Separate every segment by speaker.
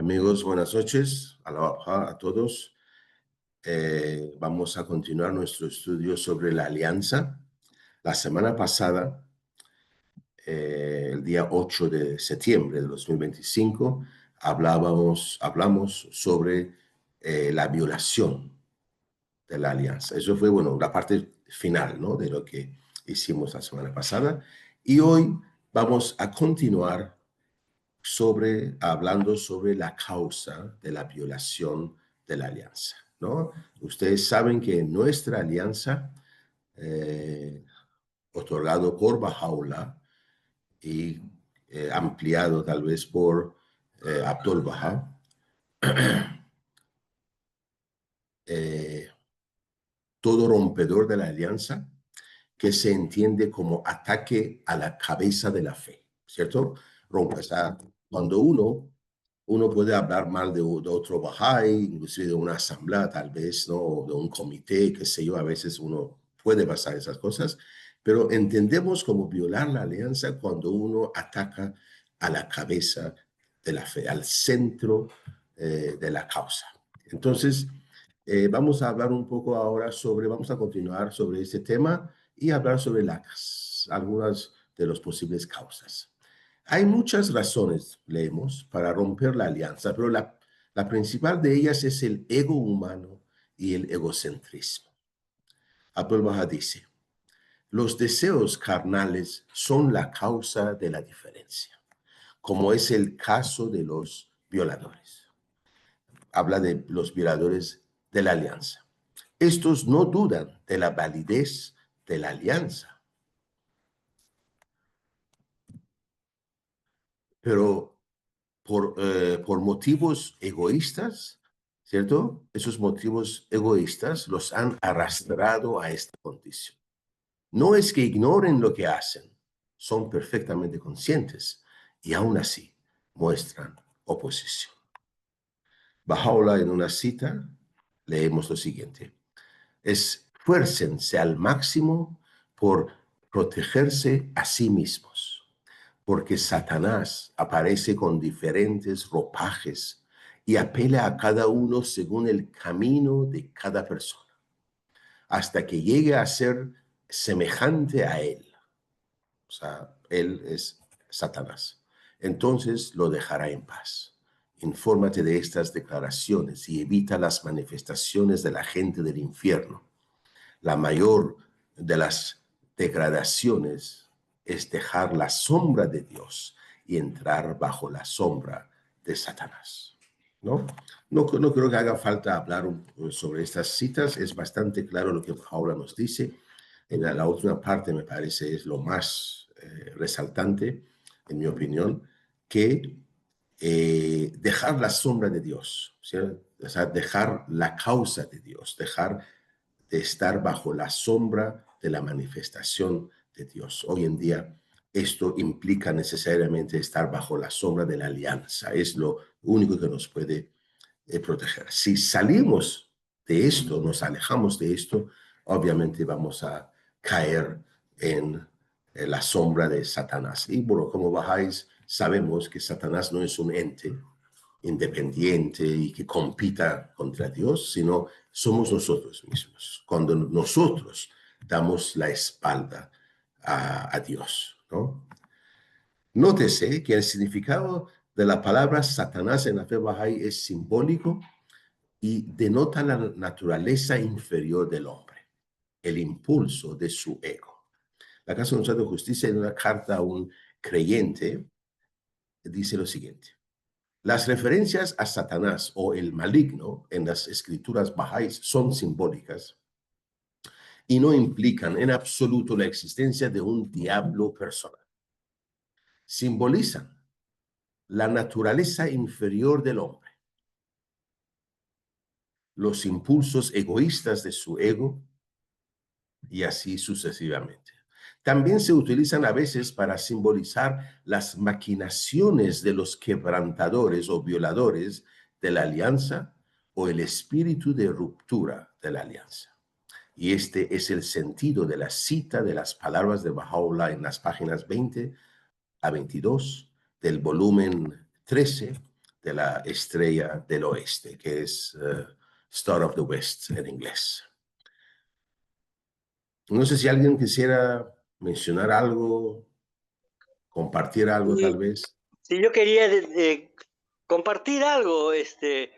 Speaker 1: Amigos, buenas noches. Aloha a todos. Vamos a continuar nuestro estudio sobre la alianza. La semana pasada, el día 8 de septiembre de 2025, hablamos sobre la violación de la alianza. Eso fue, bueno, la parte final, ¿no?, de lo que hicimos la semana pasada. Y hoy vamos a continuar hablando sobre la causa de la violación de la alianza, ¿no? Ustedes saben que nuestra alianza, otorgado por Baha'u'lláh y ampliado tal vez por Abdul Baha, todo rompedor de la alianza que se entiende como ataque a la cabeza de la fe, ¿cierto? O sea, cuando uno puede hablar mal de otro Bahá'í, inclusive de una asamblea tal vez, ¿no? O de un comité, qué sé yo, a veces uno puede pasar esas cosas, pero entendemos como violar la alianza cuando uno ataca a la cabeza de la fe, al centro de la causa. Entonces, vamos a hablar un poco ahora vamos a continuar sobre este tema y hablar sobre algunas de las posibles causas. Hay muchas razones, leemos, para romper la alianza, pero la principal de ellas es el ego humano y el egocentrismo. Abdul Baha dice, los deseos carnales son la causa de la diferencia, como es el caso de los violadores. Habla de los violadores de la alianza. Estos no dudan de la validez de la alianza, pero por motivos egoístas, ¿cierto? Esos motivos egoístas los han arrastrado a esta condición. No es que ignoren lo que hacen, son perfectamente conscientes y aún así muestran oposición. Baha'u'lláh, en una cita, leemos lo siguiente: esfuércense al máximo por protegerse a sí mismos, porque Satanás aparece con diferentes ropajes y apela a cada uno según el camino de cada persona, hasta que llegue a ser semejante a él. O sea, él es Satanás. Entonces lo dejará en paz. Infórmate de estas declaraciones y evita las manifestaciones de la gente del infierno. La mayor de las degradaciones es dejar la sombra de Dios y entrar bajo la sombra de Satanás. No creo que haga falta hablar sobre estas citas. Es bastante claro lo que ahora nos dice. En la última parte me parece es lo más resaltante, en mi opinión, que dejar la sombra de Dios, ¿sí? O sea, dejar la causa de Dios, dejar de estar bajo la sombra de la manifestación de Dios. Hoy en día esto implica necesariamente estar bajo la sombra de la alianza. Es lo único que nos puede proteger. Si salimos de esto, nos alejamos de esto, obviamente vamos a caer en la sombra de Satanás. Y bueno, como bajáis, sabemos que Satanás no es un ente independiente y que compita contra Dios, sino somos nosotros mismos. Cuando nosotros damos la espalda a Dios, ¿no? Nótese que el significado de la palabra Satanás en la fe Bahá'í es simbólico y denota la naturaleza inferior del hombre, el impulso de su ego. La Casa Universal de Justicia, en una carta a un creyente, dice lo siguiente: las referencias a Satanás o el maligno en las escrituras bahá'ís son simbólicas y no implican en absoluto la existencia de un diablo personal. Simbolizan la naturaleza inferior del hombre, los impulsos egoístas de su ego y así sucesivamente. También se utilizan a veces para simbolizar las maquinaciones de los quebrantadores o violadores de la alianza o el espíritu de ruptura de la alianza. Y este es el sentido de la cita de las palabras de Baha'u'lláh en las páginas 20 a 22 del volumen 13 de la estrella del oeste, que es Star of the West en inglés. No sé si alguien quisiera mencionar algo, compartir algo tal
Speaker 2: Y
Speaker 1: vez.
Speaker 2: si yo quería compartir algo,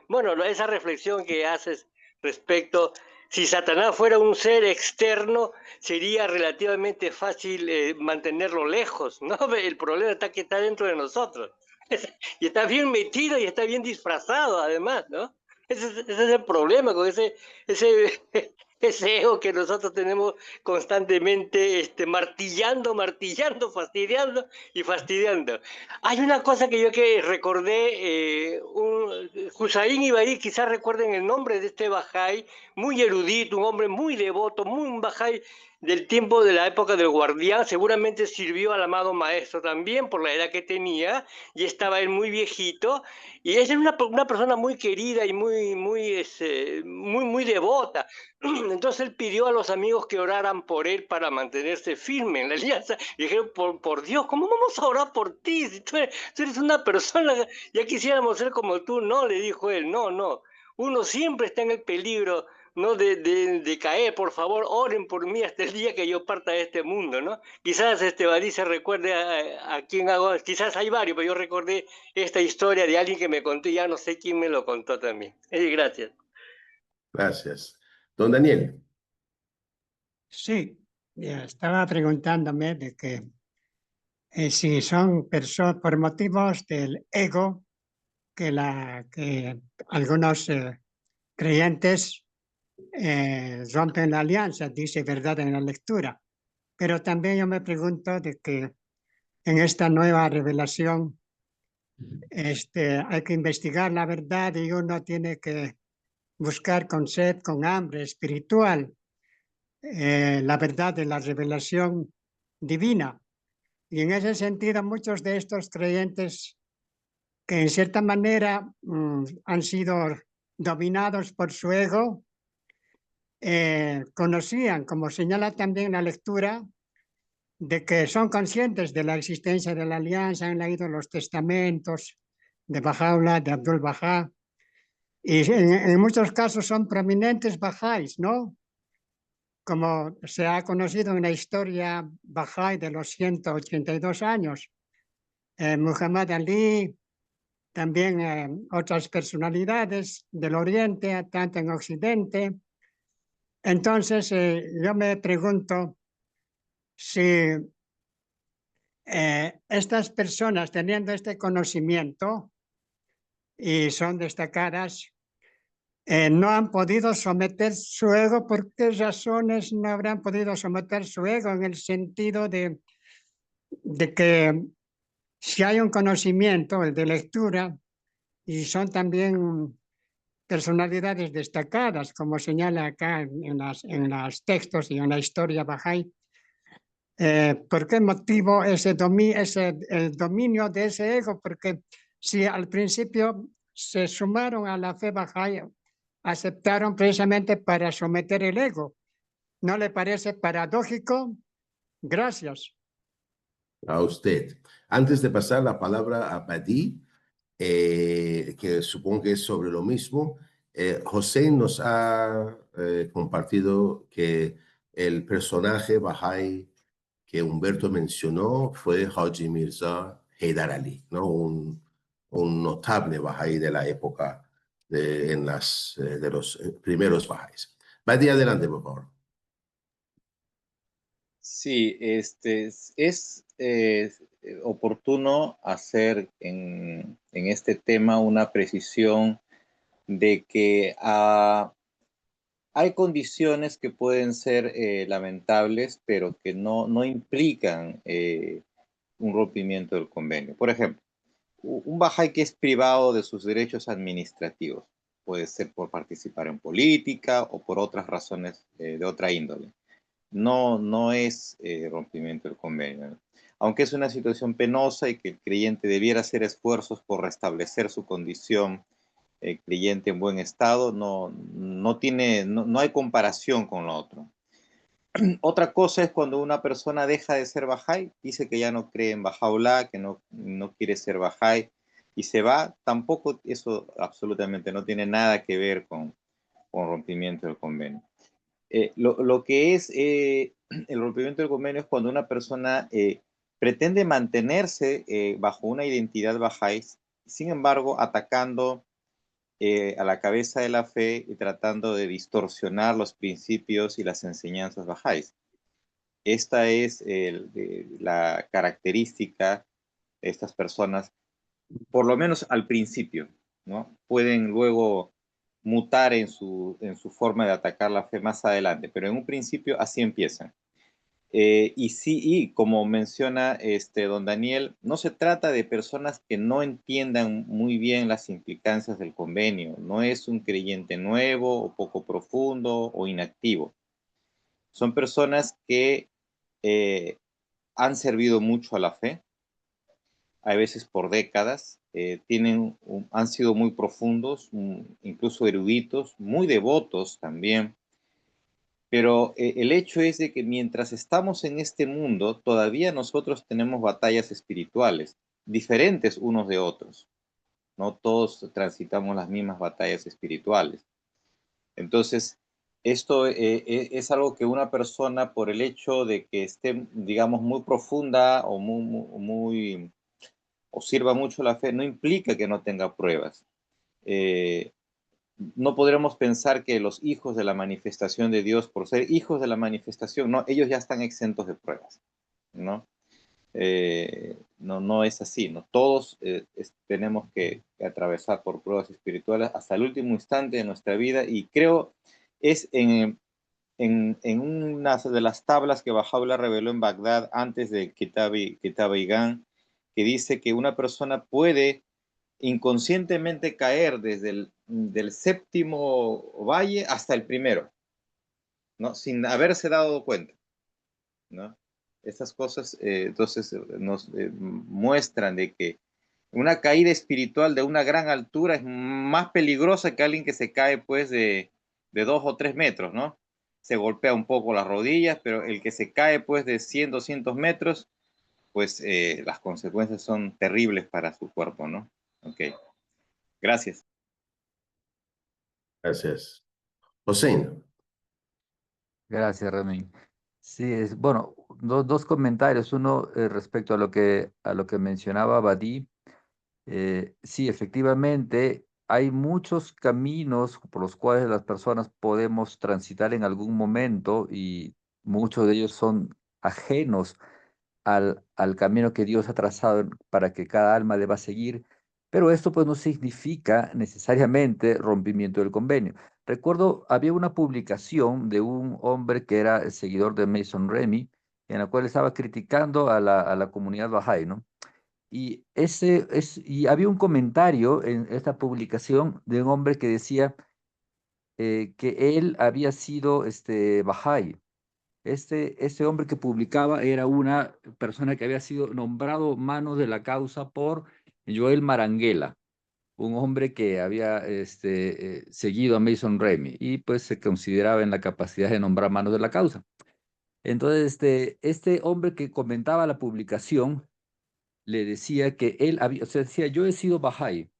Speaker 2: bueno, esa reflexión que haces respecto, si Satanás fuera un ser externo, sería relativamente fácil mantenerlo lejos, ¿no? El problema está que está dentro de nosotros. Y está bien metido y está bien disfrazado, además, ¿no? Ese es el problema con ese, ese ego que nosotros tenemos constantemente martillando, martillando, fastidiando y fastidiando. Hay una cosa que yo que recordé, Hussain Ibari, quizás recuerden el nombre de este Bahá'í, muy erudito, un hombre muy devoto, muy un Bahá'í del tiempo de la época del Guardián, seguramente sirvió al amado maestro también por la edad que tenía, y estaba él muy viejito, y es una persona muy querida y muy devota. Entonces él pidió a los amigos que oraran por él para mantenerse firme en la alianza. Y dijeron, por Dios, ¿cómo vamos a orar por ti? Si tú eres una persona, ya quisiéramos ser como tú. No, le dijo él, no, no. Uno siempre está en el peligro, ¿no? de caer. Por favor, oren por mí hasta el día que yo parta de este mundo, ¿no? Quizás Badí se recuerde a quién hago, quizás hay varios, pero yo recordé esta historia de alguien que me contó y ya no sé quién me lo contó también. Gracias.
Speaker 1: Gracias. Don Daniel.
Speaker 3: Sí, estaba preguntándome de que si son por motivos del ego que algunos creyentes rompen la alianza, dice verdad en la lectura. Pero también yo me pregunto de que en esta nueva revelación hay que investigar la verdad y uno tiene que buscar con sed, con hambre espiritual, la verdad de la revelación divina. Y en ese sentido, muchos de estos creyentes que en cierta manera han sido dominados por su ego, conocían, como señala también la lectura, de que son conscientes de la existencia de la alianza, han leído los testamentos de Bahá'u'lláh, de Abdul Bahá, y en muchos casos son prominentes bahá'ís, ¿no? Como se ha conocido en la historia bahá'í de los 182 años. Muhammad Ali, también otras personalidades del Oriente, tanto en Occidente. Entonces, yo me pregunto si estas personas, teniendo este conocimiento y son destacadas, no han podido someter su ego. ¿Por qué razones no habrán podido someter su ego? En el sentido de que si hay un conocimiento, el de lectura, y son también personalidades destacadas, como señala acá en los textos y en la historia Bahá'í, ¿por qué motivo el dominio de ese ego? Porque si al principio se sumaron a la fe Bahá'í, aceptaron precisamente para someter el ego. ¿No le parece paradójico? Gracias.
Speaker 1: A usted. Antes de pasar la palabra a Badí, que supongo que es sobre lo mismo, José nos ha compartido que el personaje Bahá'í que Humberto mencionó fue Haji Mirza Haydar Ali, ¿no? Un notable Bahá'í de la época de los primeros Bahá'ís. Badí, adelante, por favor.
Speaker 4: Sí, es oportuno hacer en este tema una precisión de que hay condiciones que pueden ser lamentables, pero que no implican un rompimiento del convenio. Por ejemplo, un Bahá'í que es privado de sus derechos administrativos, puede ser por participar en política o por otras razones de otra índole. No es rompimiento del convenio. Aunque es una situación penosa y que el creyente debiera hacer esfuerzos por restablecer su condición creyente en buen estado, no hay comparación con lo otro. Otra cosa es cuando una persona deja de ser Bahá'í, dice que ya no cree en Bahá'u'lláh, que no quiere ser Bahá'í. y se va, tampoco eso absolutamente no tiene nada que ver con rompimiento del convenio. Lo que es el rompimiento del convenio es cuando una persona pretende mantenerse bajo una identidad bahá'í, sin embargo, atacando a la cabeza de la fe y tratando de distorsionar los principios y las enseñanzas bahá'ís. Esta es la característica de estas personas, por lo menos al principio, ¿no? Pueden luego mutar en su forma de atacar la fe más adelante, pero en un principio así empiezan. Y sí, y como menciona don Daniel, no se trata de personas que no entiendan muy bien las implicancias del convenio. No es un creyente nuevo o poco profundo o inactivo. Son personas que han servido mucho a la fe, a veces por décadas, han sido muy profundos, incluso eruditos, muy devotos también. Pero el hecho es de que mientras estamos en este mundo, todavía nosotros tenemos batallas espirituales, diferentes unos de otros. No todos transitamos las mismas batallas espirituales. Entonces, esto es algo que una persona, por el hecho de que esté, digamos, muy profunda o o sirva mucho la fe, no implica que no tenga pruebas. No podremos pensar que los hijos de la manifestación de Dios, por ser hijos de la manifestación, no, ellos ya están exentos de pruebas, ¿no? No es así, ¿no? Todos tenemos que atravesar por pruebas espirituales hasta el último instante de nuestra vida, y creo es en una de las tablas que Bahá'u'lláh reveló en Bagdad antes de Kitab y Gan, que dice que una persona puede inconscientemente caer desde del séptimo valle hasta el primero, ¿no? Sin haberse dado cuenta, ¿no? Estas cosas entonces nos muestran de que una caída espiritual de una gran altura es más peligrosa que alguien que se cae pues de 2 o 3 metros, ¿no? Se golpea un poco las rodillas, pero el que se cae pues de 100, 200 metros, pues las consecuencias son terribles para su cuerpo, ¿no? Ok, gracias.
Speaker 1: Gracias. Hossein.
Speaker 5: Gracias, Ramín. Sí, bueno, dos comentarios. Uno respecto a lo que mencionaba Badí. Sí, efectivamente, hay muchos caminos por los cuales las personas podemos transitar en algún momento y muchos de ellos son ajenos al camino que Dios ha trazado para que cada alma deba seguir, pero esto pues no significa necesariamente rompimiento del convenio. Recuerdo, había una publicación de un hombre que era el seguidor de Mason Remy, en la cual estaba criticando a la comunidad Bahá'í, ¿no? Y había un comentario en esta publicación de un hombre que decía que él había sido Bahá'í. Este hombre que publicaba era una persona que había sido nombrado mano de la causa por Joel Maranguela, un hombre que había seguido a Mason Remy y pues se consideraba en la capacidad de nombrar manos de la causa. Entonces, este hombre que comentaba la publicación le decía que él había, o sea, decía, yo he sido Bahá'í,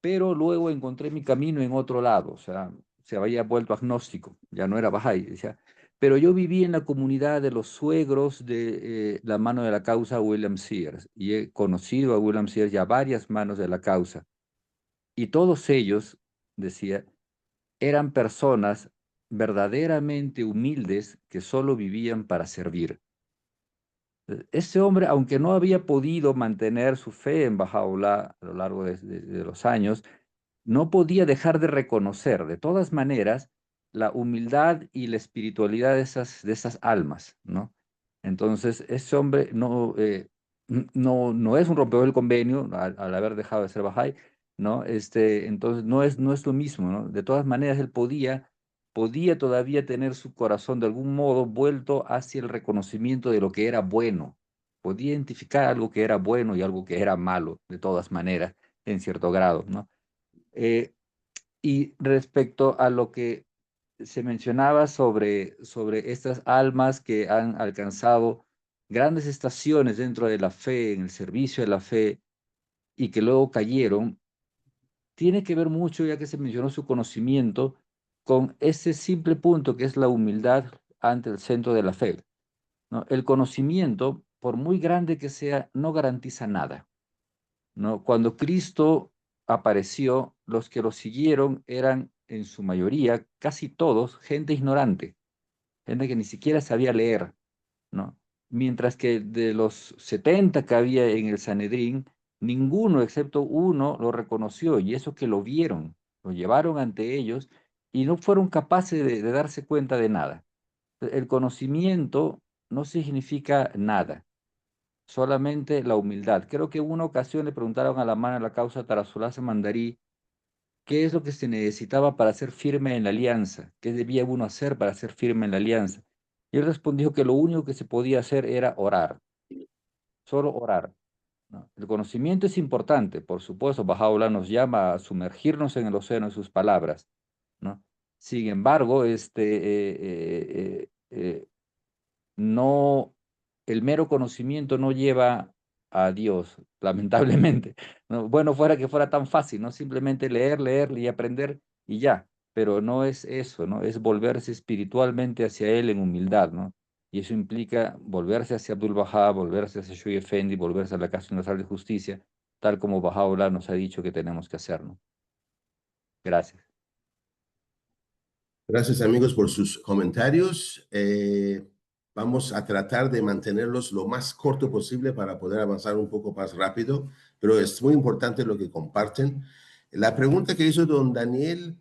Speaker 5: pero luego encontré mi camino en otro lado, o sea, se había vuelto agnóstico, ya no era Bahá'í, decía, pero yo viví en la comunidad de los suegros de la mano de la causa William Sears, y he conocido a William Sears y a varias manos de la causa, y todos ellos, decía, eran personas verdaderamente humildes que solo vivían para servir. Este hombre, aunque no había podido mantener su fe en Bahá'u'lláh a lo largo de los años, no podía dejar de reconocer, de todas maneras, la humildad y la espiritualidad de esas almas, ¿no? Entonces, ese hombre no es un rompedor del convenio al haber dejado de ser Bahá'í, ¿no? Entonces, no es lo mismo, ¿no? De todas maneras, él podía todavía tener su corazón de algún modo vuelto hacia el reconocimiento de lo que era bueno. Podía identificar algo que era bueno y algo que era malo, de todas maneras, en cierto grado, ¿no? Eh, y respecto a lo que se mencionaba sobre estas almas que han alcanzado grandes estaciones dentro de la fe, en el servicio de la fe, y que luego cayeron, tiene que ver mucho, ya que se mencionó su conocimiento, con ese simple punto que es la humildad ante el centro de la fe, ¿no? El conocimiento, por muy grande que sea, no garantiza nada, ¿no? Cuando Cristo apareció, los que lo siguieron eran, en su mayoría, casi todos, gente ignorante, gente que ni siquiera sabía leer, ¿no? Mientras que de los 70 que había en el Sanedrín, ninguno excepto uno lo reconoció, y eso que lo vieron, lo llevaron ante ellos y no fueron capaces de darse cuenta de nada. El conocimiento no significa nada, solamente la humildad. Creo que en una ocasión le preguntaron a la mano de la causa Tarazulaza Mandarí qué es lo que se necesitaba para ser firme en la alianza, qué debía uno hacer para ser firme en la alianza. Y él respondió que lo único que se podía hacer era orar, solo orar, ¿no? El conocimiento es importante, por supuesto, Bahá'u'lláh nos llama a sumergirnos en el océano de sus palabras, ¿no? Sin embargo, no, el mero conocimiento no lleva a Dios, lamentablemente, ¿no? Bueno, fuera que fuera tan fácil, ¿no? Simplemente leer, leer y aprender y ya, pero no es eso, ¿no? Es volverse espiritualmente hacia Él en humildad, ¿no? Y eso implica volverse hacia Abdul Bahá, volverse hacia Shuy Efendi, volverse a la Casa Universal de Justicia, tal como Bahá'u'lláh nos ha dicho que tenemos que hacer, ¿no? Gracias.
Speaker 1: Gracias, amigos, por sus comentarios. Vamos a tratar de mantenerlos lo más corto posible para poder avanzar un poco más rápido, pero es muy importante lo que comparten. La pregunta que hizo don Daniel,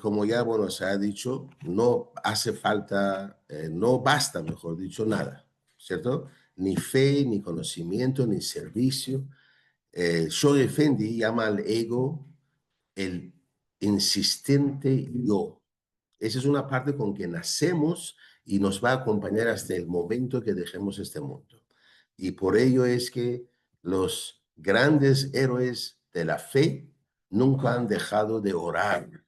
Speaker 1: como ya, bueno, se ha dicho, no hace falta, no basta, mejor dicho, nada, ¿cierto? Ni fe, ni conocimiento, ni servicio. Shoy Effendi llama al ego el insistente yo. Esa es una parte con que nacemos y nos va a acompañar hasta el momento que dejemos este mundo. Y por ello es que los grandes héroes de la fe nunca han dejado de orar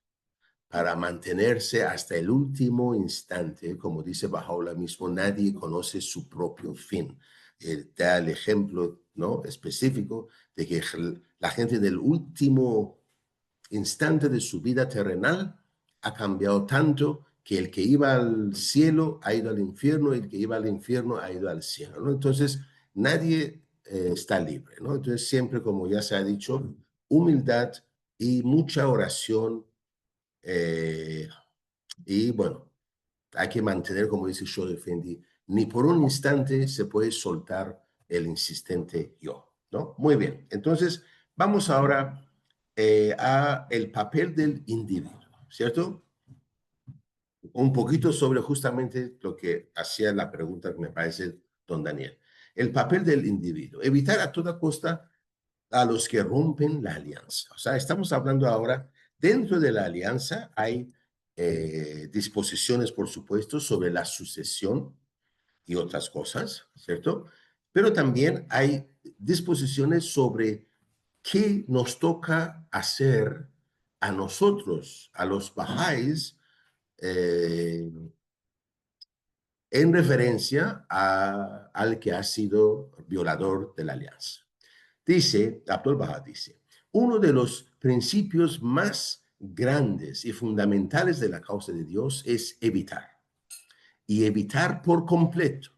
Speaker 1: para mantenerse hasta el último instante. Como dice Bahá'u'lláh mismo, nadie conoce su propio fin. Da el ejemplo, ¿no?, específico de que la gente del último instante de su vida terrenal ha cambiado tanto que el que iba al cielo ha ido al infierno y el que iba al infierno ha ido al cielo, ¿no? Entonces, nadie está libre, ¿no? Entonces, siempre, como ya se ha dicho, humildad y mucha oración. Y bueno, hay que mantener, como dice Shoy Effendi, ni por un instante se puede soltar el insistente yo, ¿no? Muy bien, entonces vamos ahora a el papel del individuo, ¿cierto? Un poquito sobre justamente lo que hacía la pregunta que me parece don Daniel. El papel del individuo, evitar a toda costa a los que rompen la alianza. O sea, estamos hablando ahora, dentro de la alianza hay disposiciones, por supuesto, sobre la sucesión y otras cosas, ¿cierto? Pero también hay disposiciones sobre qué nos toca hacer a nosotros, a los bahá'ís, en referencia al que ha sido violador de la alianza. Dice, Abdul Bahá dice, uno de los principios más grandes y fundamentales de la causa de Dios es evitar, y evitar por completo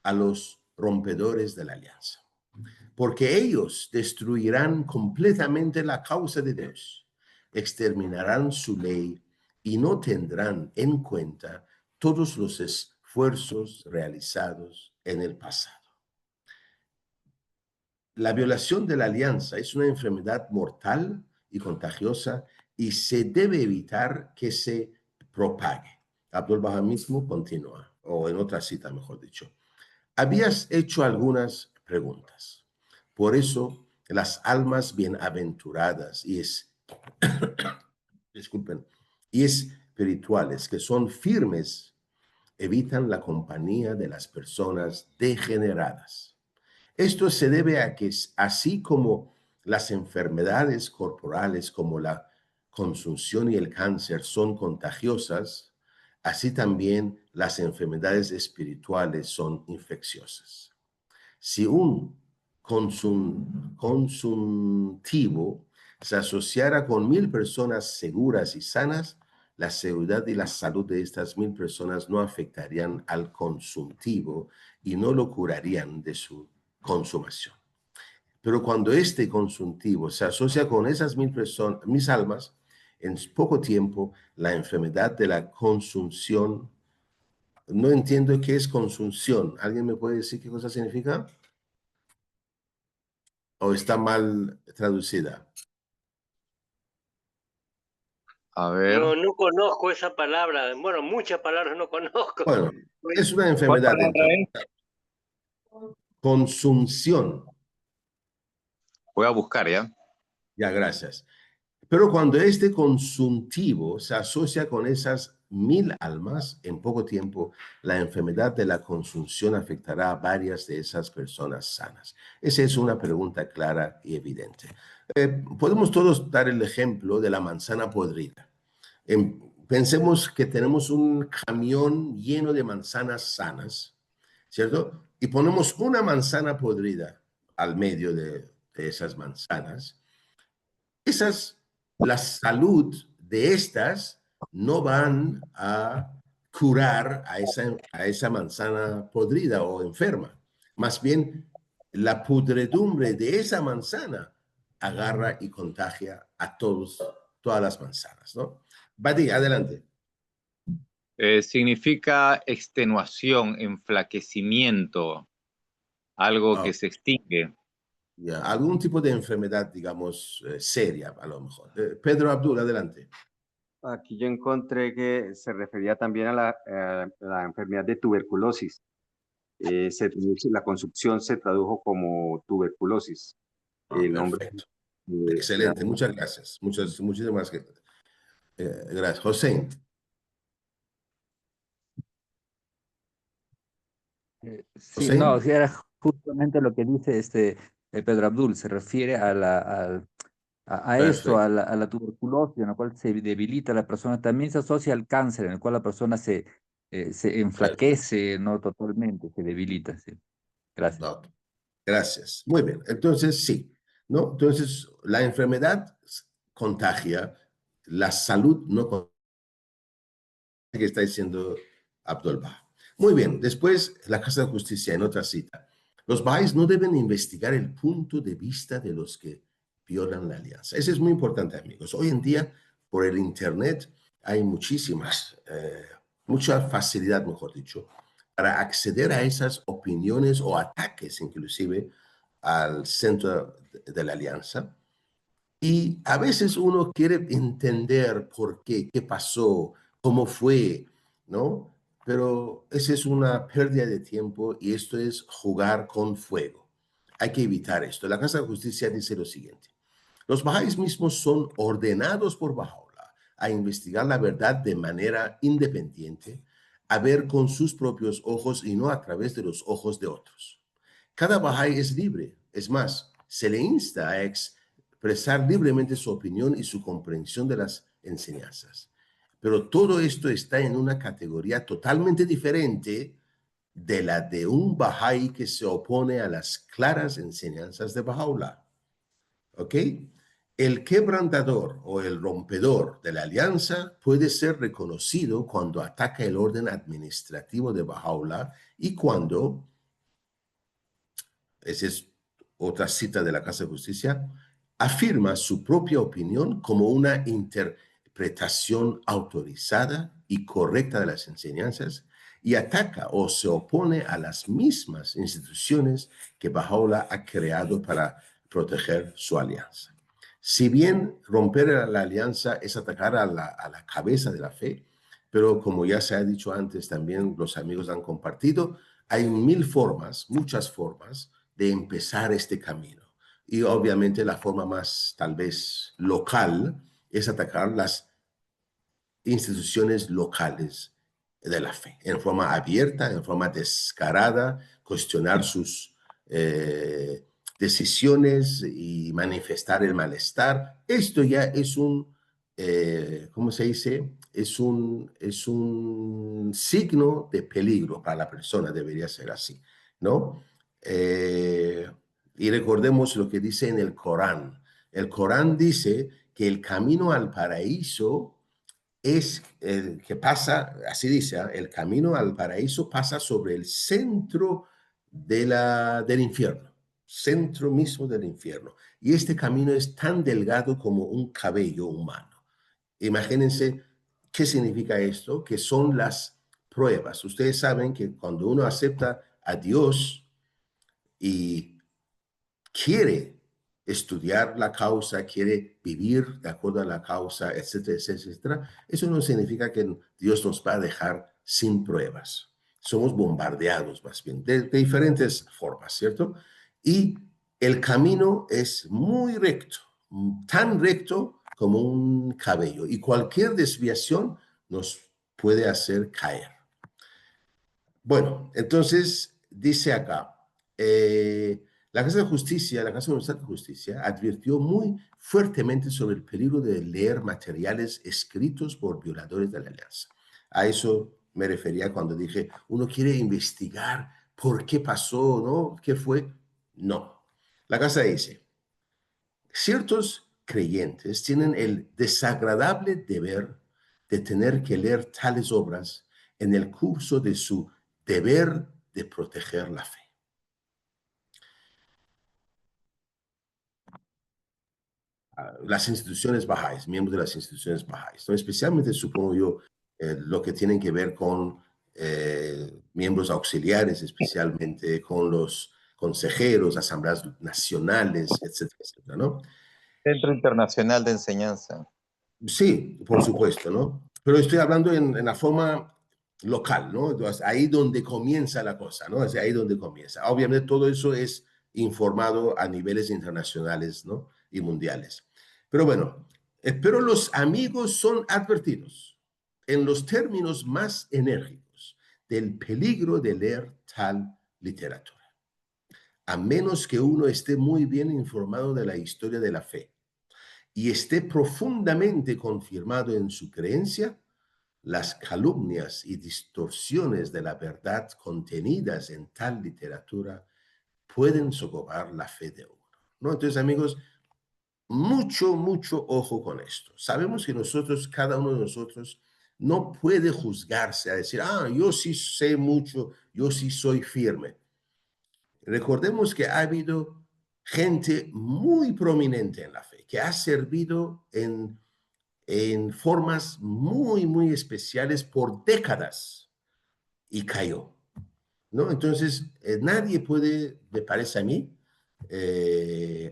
Speaker 1: a los rompedores de la alianza, porque ellos destruirán completamente la causa de Dios, exterminarán su ley y no tendrán en cuenta todos los esfuerzos realizados en el pasado. La violación de la alianza es una enfermedad mortal y contagiosa y se debe evitar que se propague. Abdul Bahá mismo continúa, o en otra cita, mejor dicho. Habías hecho algunas preguntas. Por eso, las almas bienaventuradas disculpen, y espirituales que son firmes evitan la compañía de las personas degeneradas. Esto se debe a que, así como las enfermedades corporales como la consunción y el cáncer son contagiosas, así también las enfermedades espirituales son infecciosas. Si un consuntivo se asociara con 1000 personas seguras y sanas, la seguridad y la salud de estas 1000 personas no afectarían al consuntivo y no lo curarían de su consumación. Pero cuando este consuntivo se asocia con esas 1000 personas, 1000 almas, en poco tiempo la enfermedad de la consunción, no entiendo qué es consunción. ¿Alguien me puede decir qué cosa significa? ¿O está mal traducida?
Speaker 4: A ver,
Speaker 2: No conozco esa palabra. Bueno, muchas palabras no conozco.
Speaker 1: Bueno, es una
Speaker 4: ¿cuál
Speaker 1: enfermedad
Speaker 4: palabra
Speaker 1: entonces.
Speaker 4: es?
Speaker 1: Consunción.
Speaker 4: Voy a buscar, ¿ya?
Speaker 1: Ya, gracias. Pero cuando este consuntivo se asocia con esas 1000 almas, en poco tiempo la enfermedad de la consunción afectará a varias de esas personas sanas. Esa es una pregunta clara y evidente. Podemos todos dar el ejemplo de la manzana podrida. Pensemos que tenemos un camión lleno de manzanas sanas, ¿cierto? Y ponemos una manzana podrida al medio de esas manzanas. La salud de estas no van a curar a esa manzana podrida o enferma. Más bien, la pudredumbre de esa manzana agarra y contagia a todas las manzanas, ¿no? Badi, adelante.
Speaker 4: Significa extenuación, enflaquecimiento, algo
Speaker 1: Ah,
Speaker 4: que se extingue.
Speaker 1: ya, algún tipo de enfermedad, digamos, seria, a lo mejor. Pedro Abdul, adelante.
Speaker 6: Aquí yo encontré que se refería también a la enfermedad de tuberculosis. La consumpción se tradujo como tuberculosis.
Speaker 1: Ah,
Speaker 6: El nombre,
Speaker 1: perfecto.
Speaker 6: la-
Speaker 1: Excelente, muchas gracias. Muchísimas gracias. José,
Speaker 5: Sí,
Speaker 1: José,
Speaker 5: no, sí, era justamente lo que dice Pedro Abdul, se refiere a esto,
Speaker 1: perfecto.
Speaker 5: a la tuberculosis, en la cual se debilita la persona. También se asocia al cáncer, en el cual la persona se
Speaker 1: Perfecto.
Speaker 5: enflaquece, no totalmente, se debilita. Sí. Gracias.
Speaker 1: No, gracias. Muy bien. Entonces, sí, ¿no? Entonces, la enfermedad contagia, la salud no contagia, que está diciendo Abdul Baha. Muy bien. Después, la Casa de Justicia, en otra cita. Los Baha'is no deben investigar el punto de vista de los que violan la alianza. Eso es muy importante, amigos. Hoy en día, por el Internet, hay mucha facilidad, mejor dicho, para acceder a esas opiniones o ataques, inclusive, al centro de la alianza. Y a veces uno quiere entender por qué, qué pasó, cómo fue, ¿no? Pero esa es una pérdida de tiempo y esto es jugar con fuego. Hay que evitar esto. La Casa de Justicia dice lo siguiente. Los bahá'ís mismos son ordenados por Bahá'u'lláh a investigar la verdad de manera independiente, a ver con sus propios ojos y no a través de los ojos de otros. Cada bahá'í es libre, es más, se le insta a expresar libremente su opinión y su comprensión de las enseñanzas. Pero todo esto está en una categoría totalmente diferente de la de un bahá'í que se opone a las claras enseñanzas de Bahá'u'lláh. ¿Ok? El quebrantador o el rompedor de la alianza puede ser reconocido cuando ataca el orden administrativo de Bahá'u'lláh y cuando, esa es otra cita de la Casa de Justicia, afirma su propia opinión como una interpretación autorizada y correcta de las enseñanzas y ataca o se opone a las mismas instituciones que Bahá'u'lláh ha creado para proteger su alianza. Si bien romper la alianza es atacar a la cabeza de la fe, pero como ya se ha dicho antes, también los amigos han compartido, hay 1000 formas, muchas formas de empezar este camino. Y obviamente la forma más tal vez local es atacar las instituciones locales de la fe, en forma abierta, en forma descarada, cuestionar sus decisiones y manifestar el malestar. Esto ya es ¿cómo se dice? Es un signo de peligro para la persona, debería ser así, ¿no? Y recordemos lo que dice en el Corán. El Corán dice que el camino al paraíso es el que pasa, así dice, el camino al paraíso pasa sobre el centro del infierno, centro mismo del infierno. Y este camino es tan delgado como un cabello humano. Imagínense qué significa esto, que son las pruebas. Ustedes saben que cuando uno acepta a Dios y quiere estudiar la causa, quiere vivir de acuerdo a la causa, etcétera, etcétera, etcétera, eso no significa que Dios nos va a dejar sin pruebas. Somos bombardeados más bien de diferentes formas, ¿cierto? Y el camino es muy recto, tan recto como un cabello, y cualquier desviación nos puede hacer caer. Bueno, entonces dice acá, la Casa de Justicia, la Casa Universal de Justicia advirtió muy fuertemente sobre el peligro de leer materiales escritos por violadores de la alianza. A eso me refería cuando dije, uno quiere investigar por qué pasó, ¿no? ¿Qué fue? No. La Casa dice, ciertos creyentes tienen el desagradable deber de tener que leer tales obras en el curso de su deber de proteger la fe. Las instituciones bahá'ís, miembros de las instituciones bahá'ís, ¿no? Especialmente supongo yo lo que tienen que ver con miembros auxiliares, especialmente con los consejeros, asambleas nacionales, etcétera, etcétera, ¿no?
Speaker 4: Centro Internacional de Enseñanza.
Speaker 1: Sí, por supuesto, ¿no? Pero estoy hablando en la forma local, ¿no? Entonces, ahí donde comienza la cosa, ¿no? Es ahí donde comienza. Obviamente todo eso es informado a niveles internacionales, ¿no? Y mundiales. Pero bueno, pero los amigos son advertidos en los términos más enérgicos del peligro de leer tal literatura, a menos que uno esté muy bien informado de la historia de la fe y esté profundamente confirmado en su creencia. Las calumnias y distorsiones de la verdad contenidas en tal literatura pueden socavar la fe de uno, ¿no? Entonces, amigos, mucho ojo con esto. Sabemos que nosotros, cada uno de nosotros, no puede juzgarse a decir, yo sí sé mucho, yo sí soy firme. Recordemos que ha habido gente muy prominente en la fe, que ha servido en formas muy especiales por décadas y cayó, ¿no? Entonces, nadie puede, me parece a mí,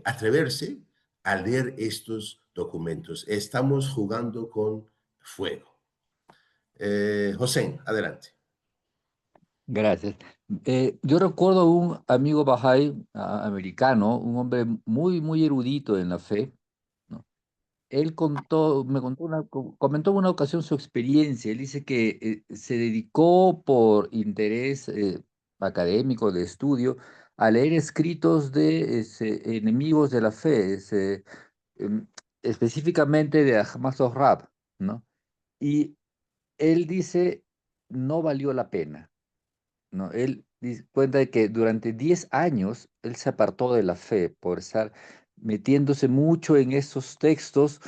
Speaker 1: atreverse a leer estos documentos. Estamos jugando con fuego. José, adelante.
Speaker 5: Gracias. Yo recuerdo un amigo Bahá'í americano, un hombre muy erudito en la fe, ¿no? Él comentó en una ocasión su experiencia. Él dice que se dedicó por interés académico de estudio a leer escritos de enemigos de la fe, em, específicamente de Ahmad Zohrab, ¿no? Y él dice, no valió la pena, ¿no? Él cuenta de que durante 10 años él se apartó de la fe por estar metiéndose mucho en esos textos.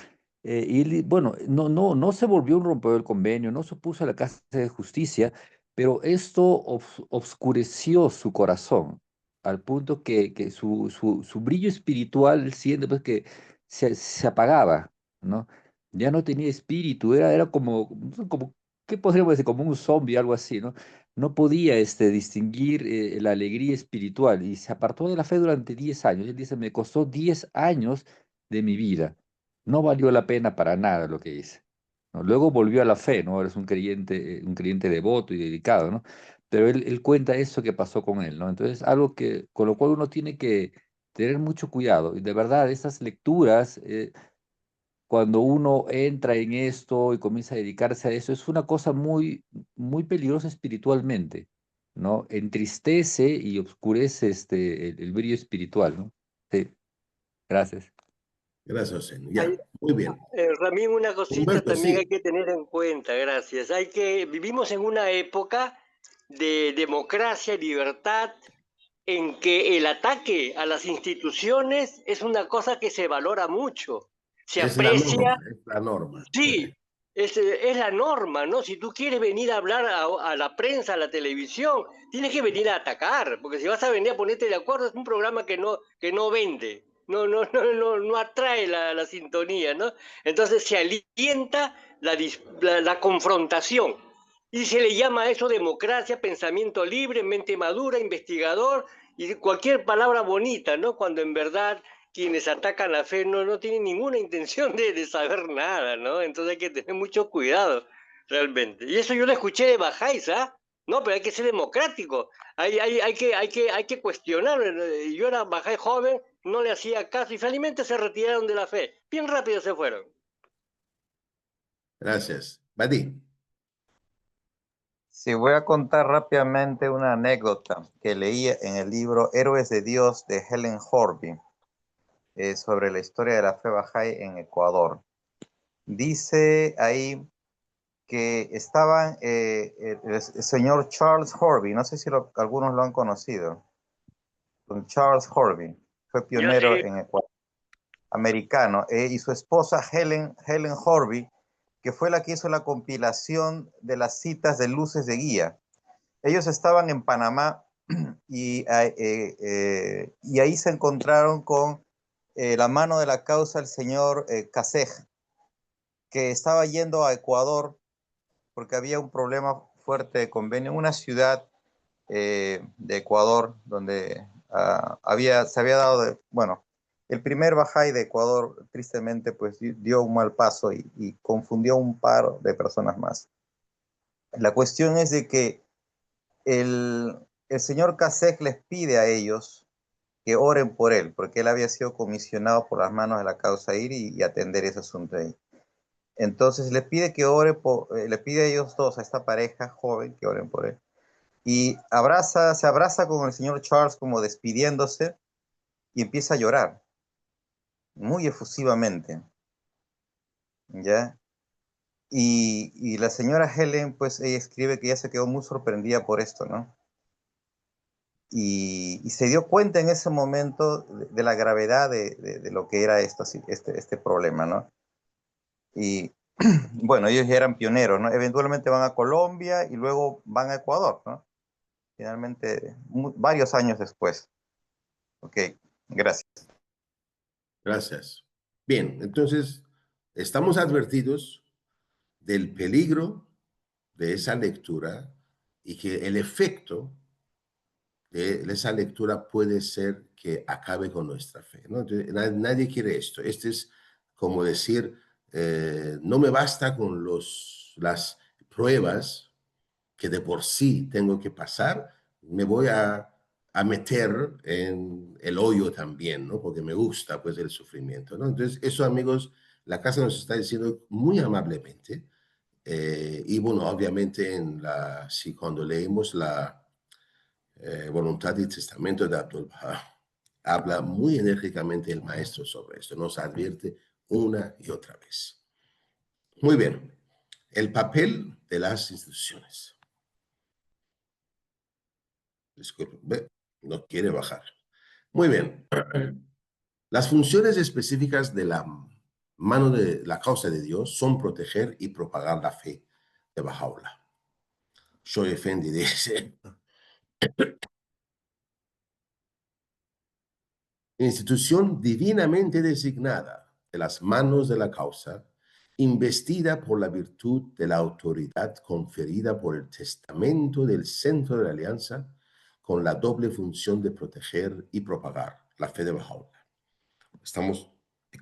Speaker 5: Y bueno, no se volvió un rompedor del convenio, no se opuso a la Casa de Justicia, pero esto obscureció su corazón al punto que su brillo espiritual, él siente pues que se apagaba, ¿no? Ya no tenía espíritu, era como, ¿qué podríamos decir? Como un zombie, algo así, ¿no? No podía distinguir la alegría espiritual y se apartó de la fe durante 10 años. Él dice, me costó 10 años de mi vida. No valió la pena para nada lo que hice, ¿no? Luego volvió a la fe, ¿no? Ahora es un creyente devoto y dedicado, ¿no? Pero él cuenta eso que pasó con él, ¿no? Entonces, algo con lo cual uno tiene que tener mucho cuidado. Y de verdad, esas lecturas, cuando uno entra en esto y comienza a dedicarse a eso, es una cosa muy peligrosa espiritualmente, ¿no? Entristece y oscurece el brillo espiritual, ¿no? Sí, gracias.
Speaker 1: Gracias, José. Ya, muy bien.
Speaker 2: Ramín, una cosita
Speaker 1: Humberto,
Speaker 2: también
Speaker 1: sí.
Speaker 2: hay que tener en cuenta, gracias. Vivimos en una época de democracia, libertad, en que el ataque a las instituciones es una cosa que se valora mucho, se
Speaker 1: Es la
Speaker 2: aprecia.
Speaker 1: norma, es la norma.
Speaker 2: Sí, es la norma, ¿no? Si tú quieres venir a hablar a la prensa, a la televisión, tienes que venir a atacar, porque si vas a venir a ponerte de acuerdo, es un programa que no vende, no atrae la sintonía, ¿no? Entonces se alienta la confrontación y se le llama a eso democracia, pensamiento libre, mente madura, investigador y cualquier palabra bonita, ¿no? Cuando en verdad quienes atacan la fe no tienen ninguna intención de saber nada, ¿no? Entonces hay que tener mucho cuidado, realmente. Y eso yo lo escuché de Bajáis, ¿ah? No, pero hay que ser democrático, hay que cuestionar. Yo era Bajáis joven, no le hacía caso y finalmente se retiraron de la fe. Bien rápido se fueron.
Speaker 1: Gracias. Badi.
Speaker 4: Sí, voy a contar rápidamente una anécdota que leí en el libro Héroes de Dios de Helen Horby sobre la historia de la fe Bahá'í en Ecuador. Dice ahí que estaban el señor Charles Horby, no sé si algunos lo han conocido. Don Charles Horby fue
Speaker 2: Yo
Speaker 4: pionero
Speaker 2: sí.
Speaker 4: en Ecuador, americano, y su esposa Helen Horby, que fue la que hizo la compilación de las citas de luces de guía. Ellos estaban en Panamá y ahí se encontraron con la mano de la causa, el señor Kasej, que estaba yendo a Ecuador porque había un problema fuerte de convenio en una ciudad de Ecuador donde se había dado, bueno, el primer Bahá'í de Ecuador tristemente pues dio un mal paso y confundió a un par de personas más. La cuestión es de que el señor Kasej les pide a ellos que oren por él, porque él había sido comisionado por las manos de la causa IR y atender ese asunto ahí. Entonces le pide que le pide a ellos dos, a esta pareja joven, que oren por él. Y se abraza con el señor Charles como despidiéndose y empieza a llorar, muy efusivamente, ¿ya? Y la señora Helen, pues ella escribe que ella se quedó muy sorprendida por esto, ¿no? Y se dio cuenta en ese momento de la gravedad de lo que era este problema, ¿no? Y bueno, ellos ya eran pioneros, ¿no? Eventualmente van a Colombia y luego van a Ecuador, ¿no? Finalmente, varios años después. Ok, gracias.
Speaker 1: Gracias. Bien, entonces estamos advertidos del peligro de esa lectura y que el efecto de esa lectura puede ser que acabe con nuestra fe, ¿no? Entonces, nadie quiere esto. Este es como decir, no me basta con las pruebas que de por sí tengo que pasar, me voy a meter en el hoyo también, ¿no? Porque me gusta, pues, el sufrimiento, ¿no? Entonces, eso, amigos, la casa nos está diciendo muy amablemente, y bueno, obviamente si cuando leemos la voluntad y testamento de Abdul Baha, habla muy enérgicamente el maestro sobre esto, nos advierte una y otra vez. Muy bien, el papel de las instituciones. Disculpe, no quiere bajar. Muy bien. Las funciones específicas de la mano de la causa de Dios son proteger y propagar la fe de Bahá'u'lláh. Shoy Effendi dice, institución divinamente designada de las manos de la causa, investida por la virtud de la autoridad conferida por el testamento del centro de la alianza, con la doble función de proteger y propagar la fe de Bahá'u'lláh. Estamos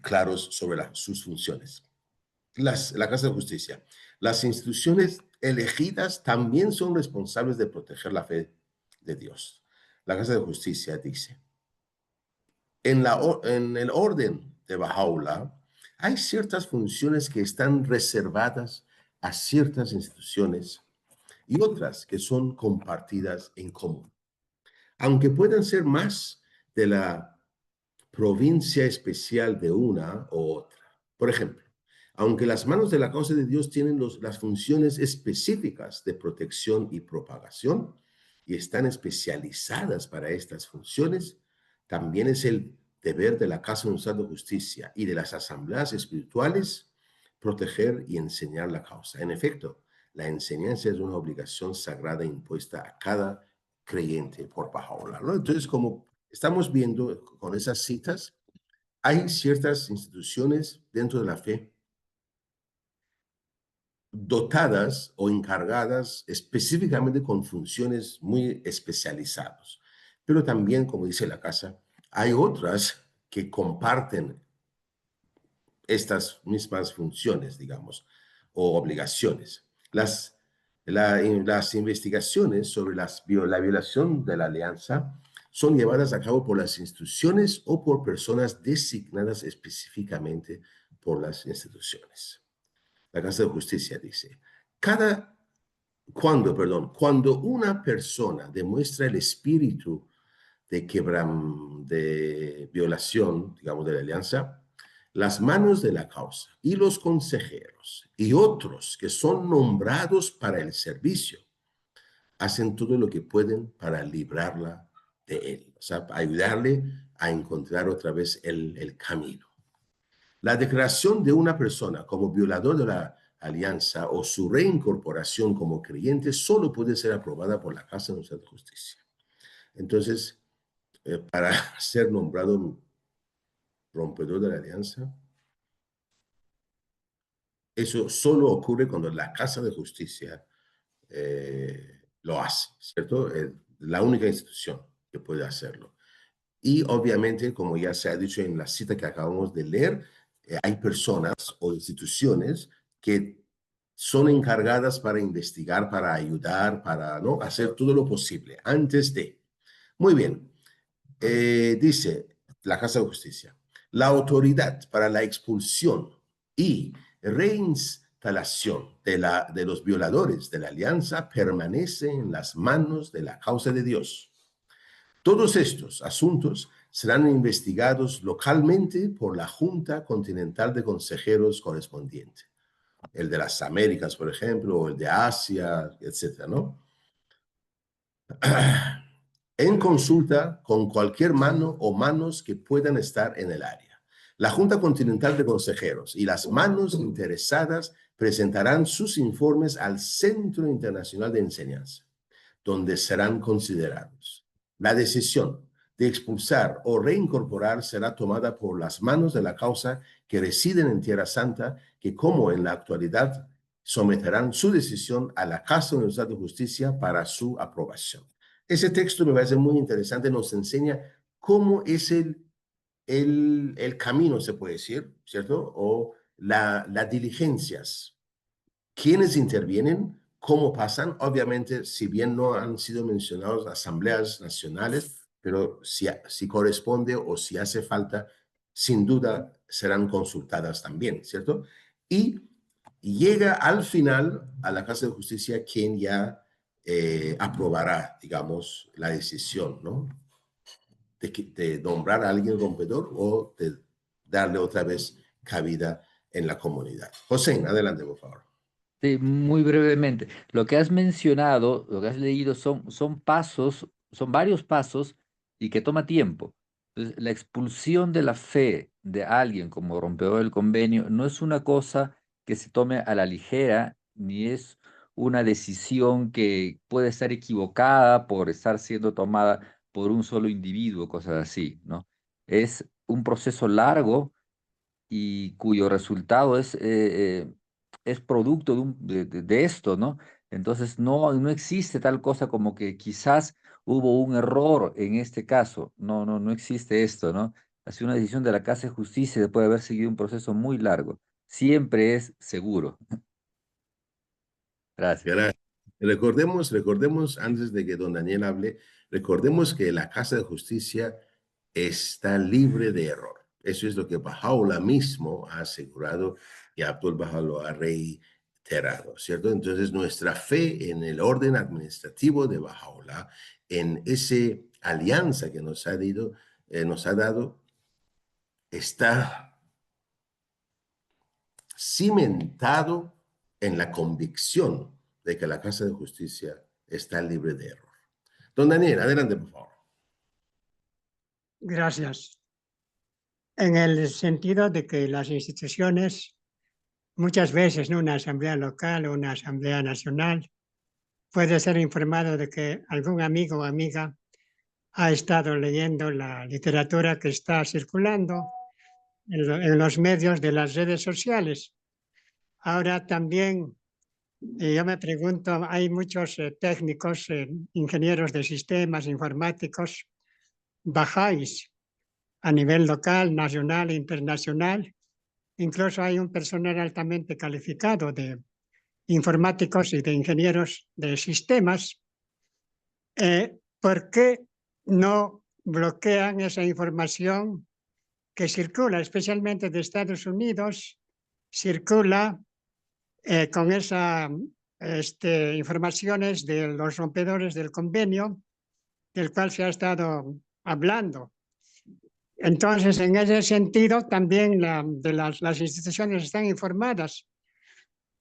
Speaker 1: claros sobre sus funciones. La Casa de Justicia. Las instituciones elegidas también son responsables de proteger la fe de Dios. La Casa de Justicia dice, en el orden de Bahá'u'lláh hay ciertas funciones que están reservadas a ciertas instituciones y otras que son compartidas en común. Aunque puedan ser más de la provincia especial de una u otra. Por ejemplo, aunque las manos de la causa de Dios tienen las funciones específicas de protección y propagación, y están especializadas para estas funciones, también es el deber de la Casa Universal de Justicia y de las asambleas espirituales proteger y enseñar la causa. En efecto, la enseñanza es una obligación sagrada impuesta a cada creyente por Baha'u'lláh, ¿no? Entonces, como estamos viendo con esas citas, hay ciertas instituciones dentro de la fe dotadas o encargadas específicamente con funciones muy especializadas. Pero también, como dice la casa, hay otras que comparten estas mismas funciones, digamos, o obligaciones. Las investigaciones sobre la violación de la alianza son llevadas a cabo por las instituciones o por personas designadas específicamente por las instituciones. La Casa de Justicia dice, cuando una persona demuestra el espíritu de violación, digamos, de la alianza, las manos de la causa y los consejeros y otros que son nombrados para el servicio hacen todo lo que pueden para librarla de él, o sea, ayudarle a encontrar otra vez el camino. La declaración de una persona como violador de la alianza o su reincorporación como creyente solo puede ser aprobada por la Casa Universal de Justicia. Entonces, para ser nombrado rompedor de la alianza, eso solo ocurre cuando la Casa de Justicia lo hace, ¿cierto? La única institución que puede hacerlo. Y obviamente, como ya se ha dicho en la cita que acabamos de leer, hay personas o instituciones que son encargadas para investigar, para ayudar, para, ¿no?, hacer todo lo posible antes de. Muy bien. Dice la Casa de Justicia, la autoridad para la expulsión y reinstalación de los violadores de la alianza permanece en las manos de la causa de Dios. Todos estos asuntos serán investigados localmente por la Junta Continental de Consejeros correspondiente, el de las Américas, por ejemplo, o el de Asia, etcétera, ¿no? En consulta con cualquier mano o manos que puedan estar en el área. La Junta Continental de Consejeros y las manos interesadas presentarán sus informes al Centro Internacional de Enseñanza, donde serán considerados. La decisión de expulsar o reincorporar será tomada por las manos de la causa que residen en Tierra Santa, que como en la actualidad someterán su decisión a la Casa Universal de Justicia para su aprobación. Ese texto me parece muy interesante, nos enseña cómo es el camino, se puede decir, ¿cierto? O las diligencias. ¿Quiénes intervienen? ¿Cómo pasan? Obviamente, si bien no han sido mencionados asambleas nacionales, pero si corresponde o si hace falta, sin duda serán consultadas también, ¿cierto? Y llega al final a la Casa de Justicia quien ya aprobará, digamos, la decisión, ¿no? De nombrar a alguien rompedor o de darle otra vez cabida en la comunidad. José, adelante, por favor.
Speaker 5: Sí, muy brevemente. Lo que has mencionado, lo que has leído son pasos, son varios pasos y que toma tiempo. Entonces, la expulsión de la fe de alguien como rompedor del convenio no es una cosa que se tome a la ligera, ni es una decisión que puede estar equivocada por estar siendo tomada por un solo individuo, cosas así, ¿no? Es un proceso largo y cuyo resultado es producto de esto, ¿no? Entonces no existe tal cosa como que quizás hubo un error en este caso. No existe esto, ¿no? Ha sido una decisión de la Casa de Justicia después de haber seguido un proceso muy largo. Siempre es seguro. Gracias.
Speaker 1: Gracias. Recordemos, antes de que don Daniel hable, recordemos que la Casa de Justicia está libre de error. Eso es lo que Baha'u'lláh mismo ha asegurado y Abdul Baha lo ha reiterado, ¿cierto? Entonces, nuestra fe en el orden administrativo de Baha'u'lláh, en esa alianza que nos ha dado, está cimentado en la convicción de que la Casa de Justicia está libre de error. Don Daniel, adelante, por favor.
Speaker 3: Gracias. En el sentido de que las instituciones, muchas veces, ¿no?, una asamblea local o una asamblea nacional, puede ser informado de que algún amigo o amiga ha estado leyendo la literatura que está circulando en los medios de las redes sociales. Ahora también, yo me pregunto, hay muchos técnicos, ingenieros de sistemas informáticos, bajáis a nivel local, nacional e internacional. Incluso hay un personal altamente calificado de informáticos y de ingenieros de sistemas. ¿Por qué no bloquean esa información que circula, especialmente de Estados Unidos? Circula con esas informaciones de los rompedores del convenio, del cual se ha estado hablando. Entonces, en ese sentido, también las instituciones están informadas.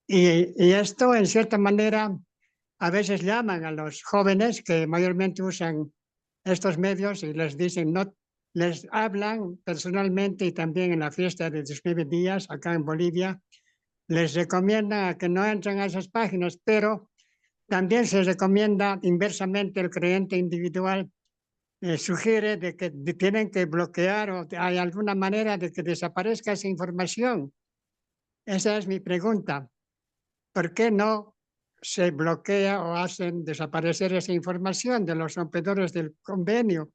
Speaker 3: Y esto, en cierta manera, a veces llaman a los jóvenes que mayormente usan estos medios y les dicen, no, les hablan personalmente y también en la fiesta de 19 días acá en Bolivia, les recomiendan a que no entren a esas páginas, pero también se recomienda inversamente el creyente individual. Sugiere de que tienen que bloquear o hay alguna manera de que desaparezca esa información. Esa es mi pregunta. ¿Por qué no se bloquea o hacen desaparecer esa información de los rompedores del convenio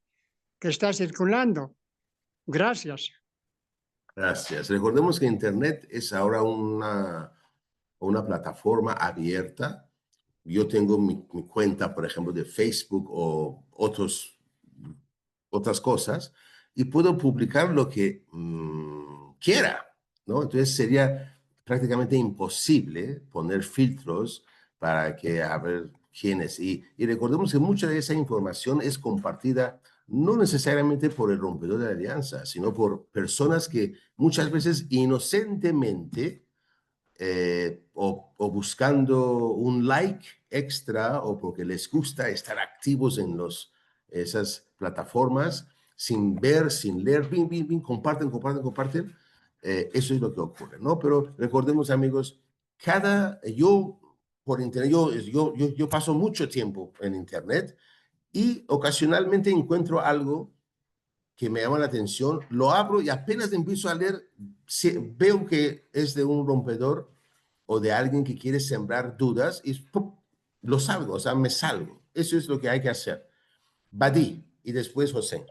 Speaker 3: que está circulando? Gracias.
Speaker 1: Gracias. Recordemos que Internet es ahora una plataforma abierta. Yo tengo mi cuenta, por ejemplo, de Facebook o otras cosas y puedo publicar lo que quiera, ¿no? Entonces sería prácticamente imposible poner filtros para que a ver quién es. Y recordemos que mucha de esa información es compartida no necesariamente por el rompedor de la alianza, sino por personas que muchas veces inocentemente o buscando un like extra o porque les gusta estar activos en esas plataformas sin ver, sin leer, comparten. Eso es lo que ocurre, ¿no? Pero recordemos, amigos, yo por internet, yo paso mucho tiempo en internet y ocasionalmente encuentro algo que me llama la atención, lo abro y apenas empiezo a leer, veo que es de un rompedor o de alguien que quiere sembrar dudas y ¡pum!, lo salgo, o sea, me salgo. Eso es lo que hay que hacer. Badí y después José.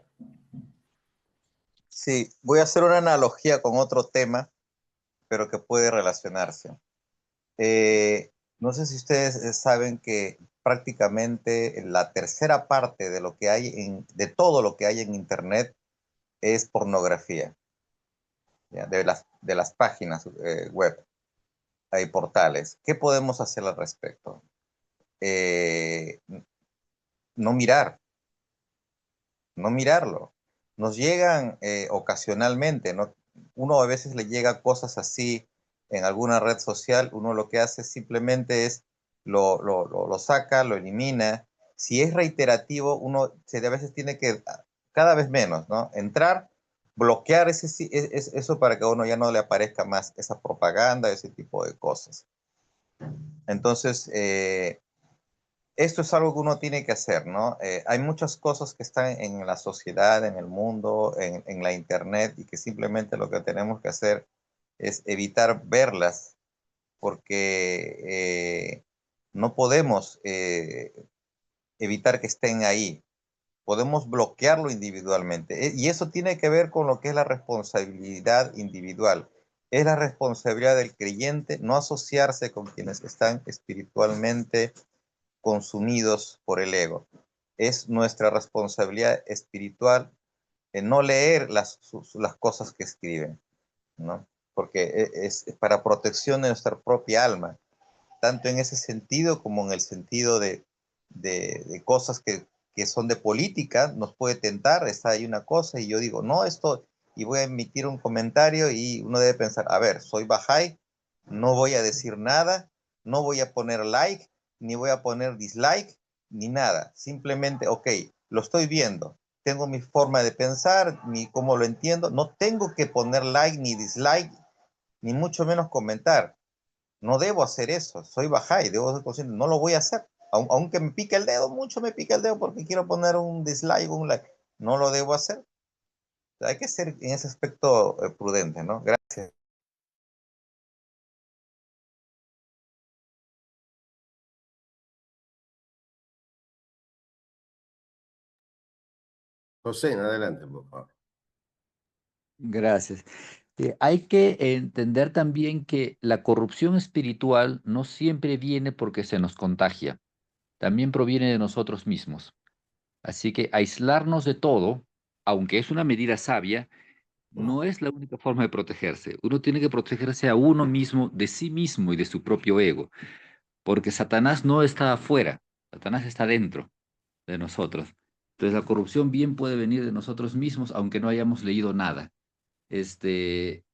Speaker 4: Sí, voy a hacer una analogía con otro tema, pero que puede relacionarse. No sé si ustedes saben que prácticamente la tercera parte de lo que hay de todo lo que hay en Internet es pornografía, ¿ya? De las páginas web. Hay portales. ¿Qué podemos hacer al respecto? No mirarlo. Nos llegan ocasionalmente, ¿no? Uno a veces le llega cosas así en alguna red social, uno lo que hace simplemente es lo saca, lo elimina. Si es reiterativo, uno a veces tiene que, cada vez menos, ¿no? Entrar, bloquear eso para que a uno ya no le aparezca más esa propaganda, ese tipo de cosas. Entonces, esto es algo que uno tiene que hacer, ¿no? Hay muchas cosas que están en la sociedad, en el mundo, en la internet, y que simplemente lo que tenemos que hacer es evitar verlas, porque no podemos evitar que estén ahí. Podemos bloquearlo individualmente. Y eso tiene que ver con lo que es la responsabilidad individual. Es la responsabilidad del creyente no asociarse con quienes están espiritualmente consumidos por el ego. Es nuestra responsabilidad espiritual no leer las cosas que escriben, ¿no? Porque es para protección de nuestra propia alma, tanto en ese sentido como en el sentido de cosas que son de política. Nos puede tentar, está ahí una cosa y yo digo, no, esto, y voy a emitir un comentario y uno debe pensar, a ver, soy Bahá'í, no voy a decir nada, no voy a poner like, ni voy a poner dislike, ni nada. Simplemente, ok, lo estoy viendo. Tengo mi forma de pensar, cómo lo entiendo. No tengo que poner like ni dislike, ni mucho menos comentar. No debo hacer eso. Soy Bahá'í, debo ser consciente. No lo voy a hacer. Aunque me pique el dedo, mucho me pica el dedo porque quiero poner un dislike o un like. No lo debo hacer. Hay que ser en ese aspecto prudente, ¿no? Gracias.
Speaker 1: José, adelante, por favor.
Speaker 5: Gracias. Hay que entender también que la corrupción espiritual no siempre viene porque se nos contagia, también proviene de nosotros mismos. Así que aislarnos de todo, aunque es una medida sabia, no es la única forma de protegerse. Uno tiene que protegerse a uno mismo, de sí mismo y de su propio ego, porque Satanás no está afuera, Satanás está dentro de nosotros. Entonces la corrupción bien puede venir de nosotros mismos, aunque no hayamos leído nada. Este,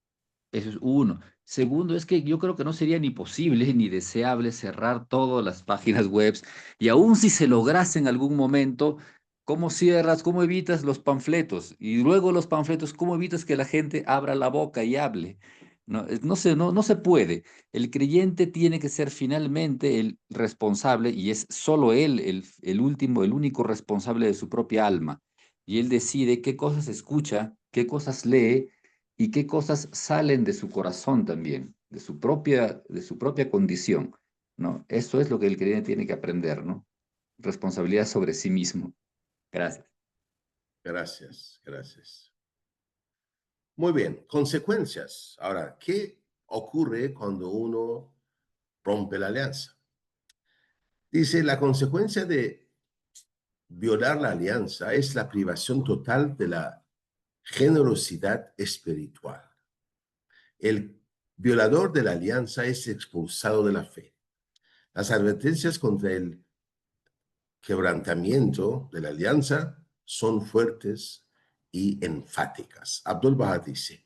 Speaker 5: Eso es uno. Segundo, es que yo creo que no sería ni posible ni deseable cerrar todas las páginas web. Y aún si se lograse en algún momento, ¿cómo cierras, cómo evitas los panfletos? Y luego los panfletos, ¿cómo evitas que la gente abra la boca y hable? No, no se puede. El creyente tiene que ser finalmente el responsable y es solo él el último, el único responsable de su propia alma. Y él decide qué cosas escucha, qué cosas lee y qué cosas salen de su corazón también, de su propia condición, ¿no? Eso es lo que el creyente tiene que aprender, ¿no? Responsabilidad sobre sí mismo. Gracias.
Speaker 1: Gracias, gracias. Muy bien, consecuencias. Ahora, ¿qué ocurre cuando uno rompe la alianza? Dice, la consecuencia de violar la alianza es la privación total de la generosidad espiritual. El violador de la alianza es expulsado de la fe. Las advertencias contra el quebrantamiento de la alianza son fuertes y enfáticas. Abdul Baha dice,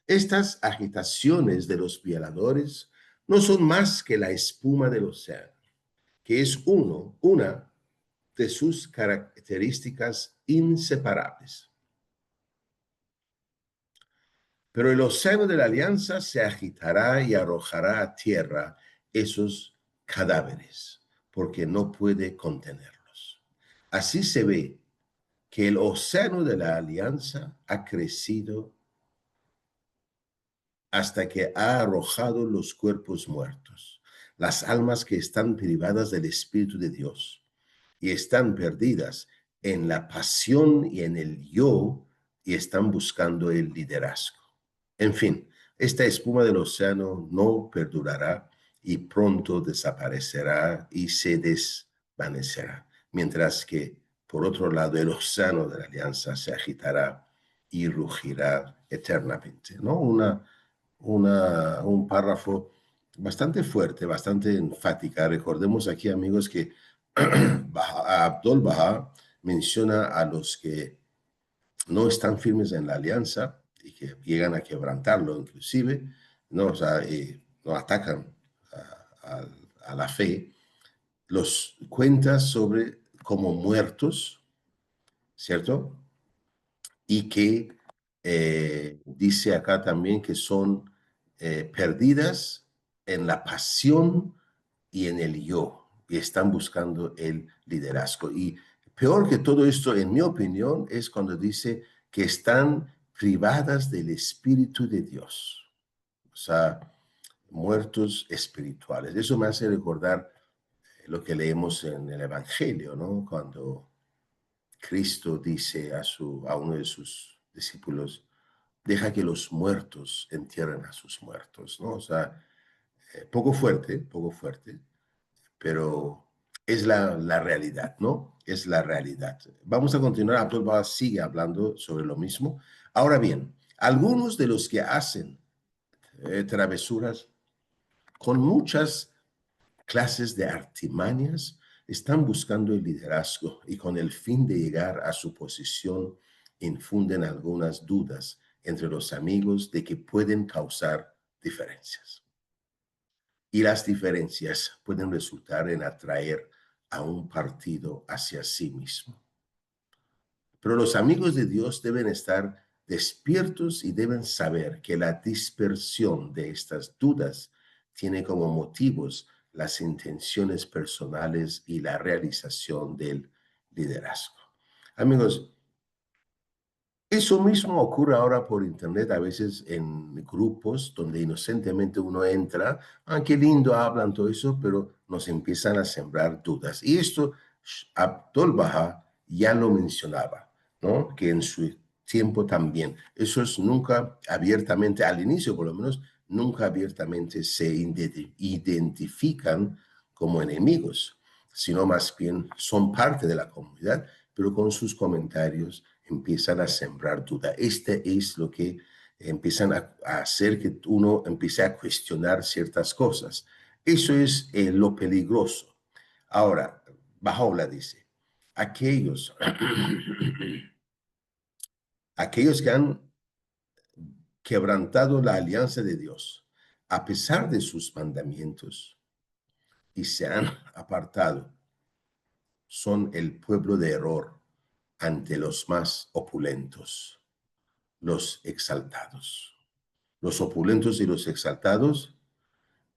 Speaker 1: estas agitaciones de los violadores no son más que la espuma del océano, que es una de sus características inseparables. Pero el océano de la alianza se agitará y arrojará a tierra esos cadáveres, porque no puede contenerlos. Así se ve que el océano de la alianza ha crecido hasta que ha arrojado los cuerpos muertos, las almas que están privadas del Espíritu de Dios y están perdidas en la pasión y en el yo y están buscando el liderazgo. En fin, esta espuma del océano no perdurará y pronto desaparecerá y se desvanecerá, mientras que, por otro lado, el océano de la alianza se agitará y rugirá eternamente, ¿no? Un párrafo bastante fuerte, bastante enfática. Recordemos aquí, amigos, que Abdul Baha menciona a los que no están firmes en la alianza y que llegan a quebrantarlo inclusive, ¿no? O sea, no atacan a la fe, los cuenta sobre como muertos, ¿cierto? Y que dice acá también que son perdidas en la pasión y en el yo, y están buscando el liderazgo. Y peor que todo esto, en mi opinión, es cuando dice que están privadas del Espíritu de Dios, o sea, muertos espirituales. Eso me hace recordar lo que leemos en el Evangelio, ¿no? Cuando Cristo dice a uno de sus discípulos, deja que los muertos entierren a sus muertos, ¿no? O sea, poco fuerte, pero es la realidad, ¿no? Es la realidad. Vamos a continuar, Abdul Baha sigue hablando sobre lo mismo. Ahora bien, algunos de los que hacen travesuras con muchas clases de artimañas están buscando el liderazgo y con el fin de llegar a su posición infunden algunas dudas entre los amigos de que pueden causar diferencias. Y las diferencias pueden resultar en atraer a un partido hacia sí mismo. Pero los amigos de Dios deben estar despiertos y deben saber que la dispersión de estas dudas tiene como motivos las intenciones personales y la realización del liderazgo. Amigos, eso mismo ocurre ahora por internet, a veces en grupos donde inocentemente uno entra, qué lindo hablan todo eso, pero nos empiezan a sembrar dudas. Y esto Abdul Baha ya lo mencionaba, ¿no? Que en su tiempo también. Eso es nunca abiertamente, al inicio por lo menos, nunca abiertamente se identifican como enemigos, sino más bien son parte de la comunidad, pero con sus comentarios empiezan a sembrar duda. Este es lo que empiezan a hacer que uno empiece a cuestionar ciertas cosas. Eso es lo peligroso. Ahora, Baha'u'lláh dice, aquellos que han quebrantado la alianza de Dios, a pesar de sus mandamientos, y se han apartado, son el pueblo de error ante los más opulentos, los exaltados. Los opulentos y los exaltados,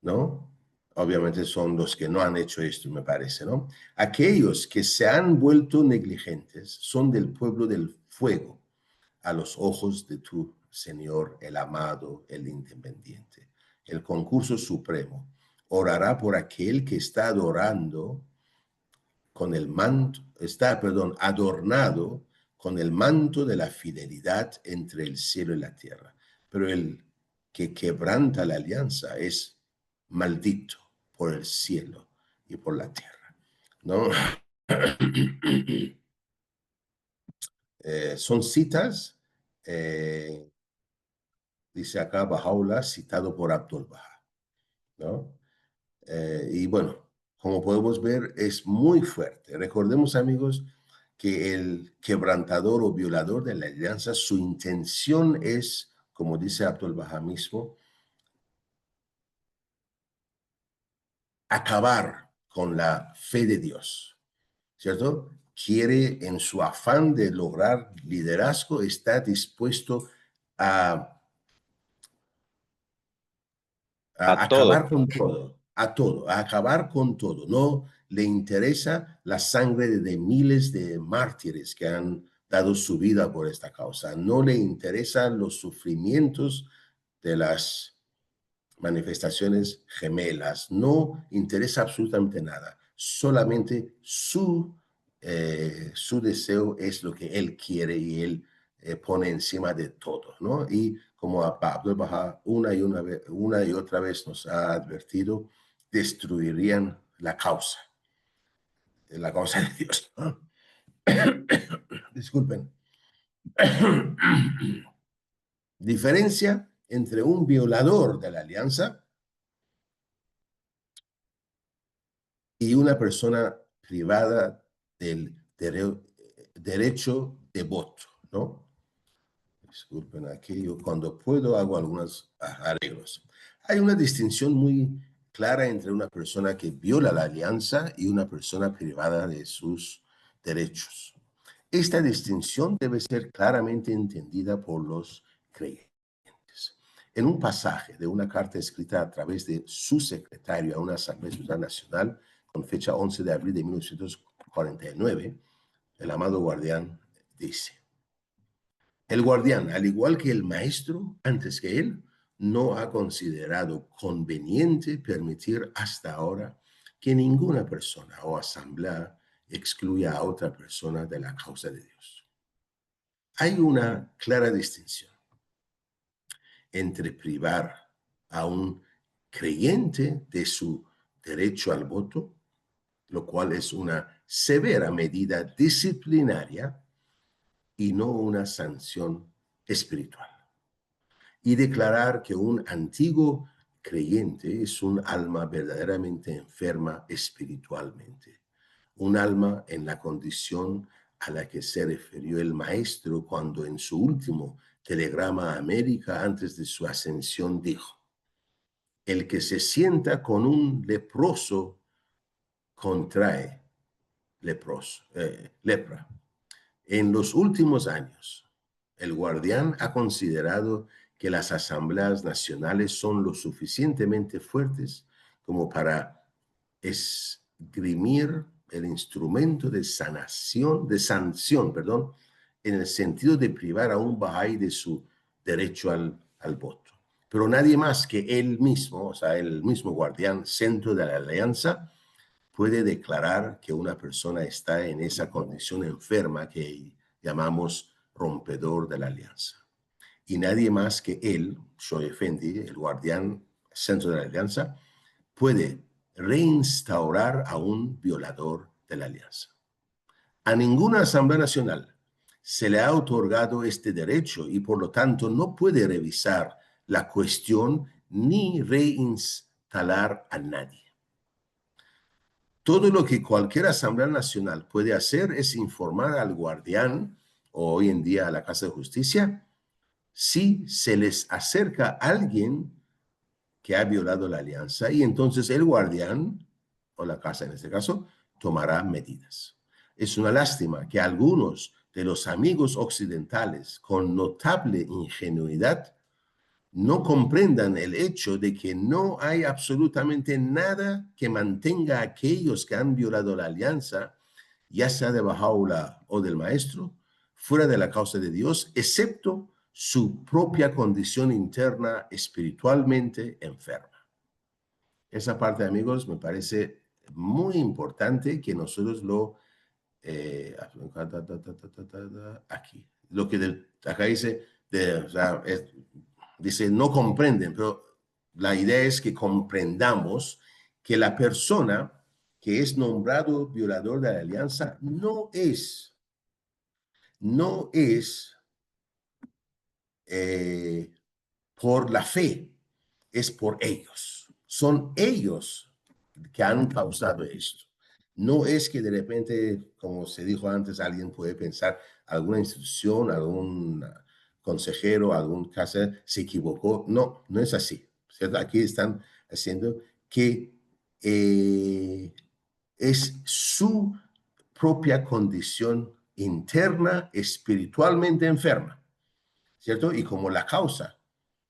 Speaker 1: ¿no? Obviamente son los que no han hecho esto, me parece, ¿no? Aquellos que se han vuelto negligentes son del pueblo del fuego, a los ojos de tu Señor, el amado, el independiente. El concurso supremo orará por aquel que está adorando con el manto, adornado con el manto de la fidelidad entre el cielo y la tierra. Pero el que quebranta la alianza es maldito por el cielo y por la tierra, ¿no? Son citas, dice acá Baha'u'lláh, citado por Abdul Baha, ¿no? Y bueno, como podemos ver, es muy fuerte. Recordemos, amigos, que el quebrantador o violador de la alianza, su intención es, como dice Abdul Baha mismo, acabar con la fe de Dios, ¿cierto? Quiere, en su afán de lograr liderazgo, está dispuesto a
Speaker 4: A
Speaker 1: acabar
Speaker 4: todo.
Speaker 1: con todo, a acabar con todo. No le interesa la sangre de miles de mártires que han dado su vida por esta causa. No le interesan los sufrimientos de las manifestaciones gemelas. No interesa absolutamente nada. Solamente su deseo es lo que él quiere y él pone encima de todo, ¿no? Y como Abdul Baha una y otra vez nos ha advertido, destruirían la causa de Dios, ¿no? Disculpen. Diferencia entre un violador de la alianza y una persona privada del derecho de voto, ¿no? Disculpen, aquí yo cuando puedo hago algunos arreglos. Hay una distinción muy clara entre una persona que viola la alianza y una persona privada de sus derechos. Esta distinción debe ser claramente entendida por los creyentes. En un pasaje de una carta escrita a través de su secretario a una Asamblea Ciudadana Nacional, con fecha 11 de abril de 1949, el amado guardián dice: el guardián, al igual que el maestro antes que él, no ha considerado conveniente permitir hasta ahora que ninguna persona o asamblea excluya a otra persona de la causa de Dios. Hay una clara distinción entre privar a un creyente de su derecho al voto, lo cual es una severa medida disciplinaria y no una sanción espiritual, y declarar que un antiguo creyente es un alma verdaderamente enferma espiritualmente, un alma en la condición a la que se refirió el maestro cuando en su último telegrama a América antes de su ascensión dijo: el que se sienta con un leproso contrae lepra. En los últimos años, el guardián ha considerado que las asambleas nacionales son lo suficientemente fuertes como para esgrimir el instrumento de sanción, perdón, en el sentido de privar a un Bahá'í de su derecho al voto. Pero nadie más que él mismo, o sea, el mismo guardián, centro de la alianza, puede declarar que una persona está en esa condición enferma que llamamos rompedor de la alianza. Y nadie más que él, Shoaib Effendi, el guardián centro de la alianza, puede reinstaurar a un violador de la alianza. A ninguna Asamblea Nacional se le ha otorgado este derecho y por lo tanto no puede revisar la cuestión ni reinstalar a nadie. Todo lo que cualquier Asamblea Nacional puede hacer es informar al guardián, o hoy en día a la Casa de Justicia, si se les acerca alguien que ha violado la alianza, y entonces el guardián, o la casa en este caso, tomará medidas. Es una lástima que algunos de los amigos occidentales, con notable ingenuidad, no comprendan el hecho de que no hay absolutamente nada que mantenga a aquellos que han violado la alianza, ya sea de Baha'u'lláh o del maestro, fuera de la causa de Dios, excepto su propia condición interna espiritualmente enferma. Esa parte, amigos, me parece muy importante que nosotros lo aquí, lo que acá dice, dice no comprenden, pero la idea es que comprendamos que la persona que es nombrado violador de la alianza no es por la fe, es por ellos. Son ellos que han causado esto. No es que de repente, como se dijo antes, alguien puede pensar, alguna institución, algún consejero, algún casa se equivocó. No, no es así, ¿cierto? Aquí están haciendo que es su propia condición interna, espiritualmente enferma, ¿cierto? Y como la causa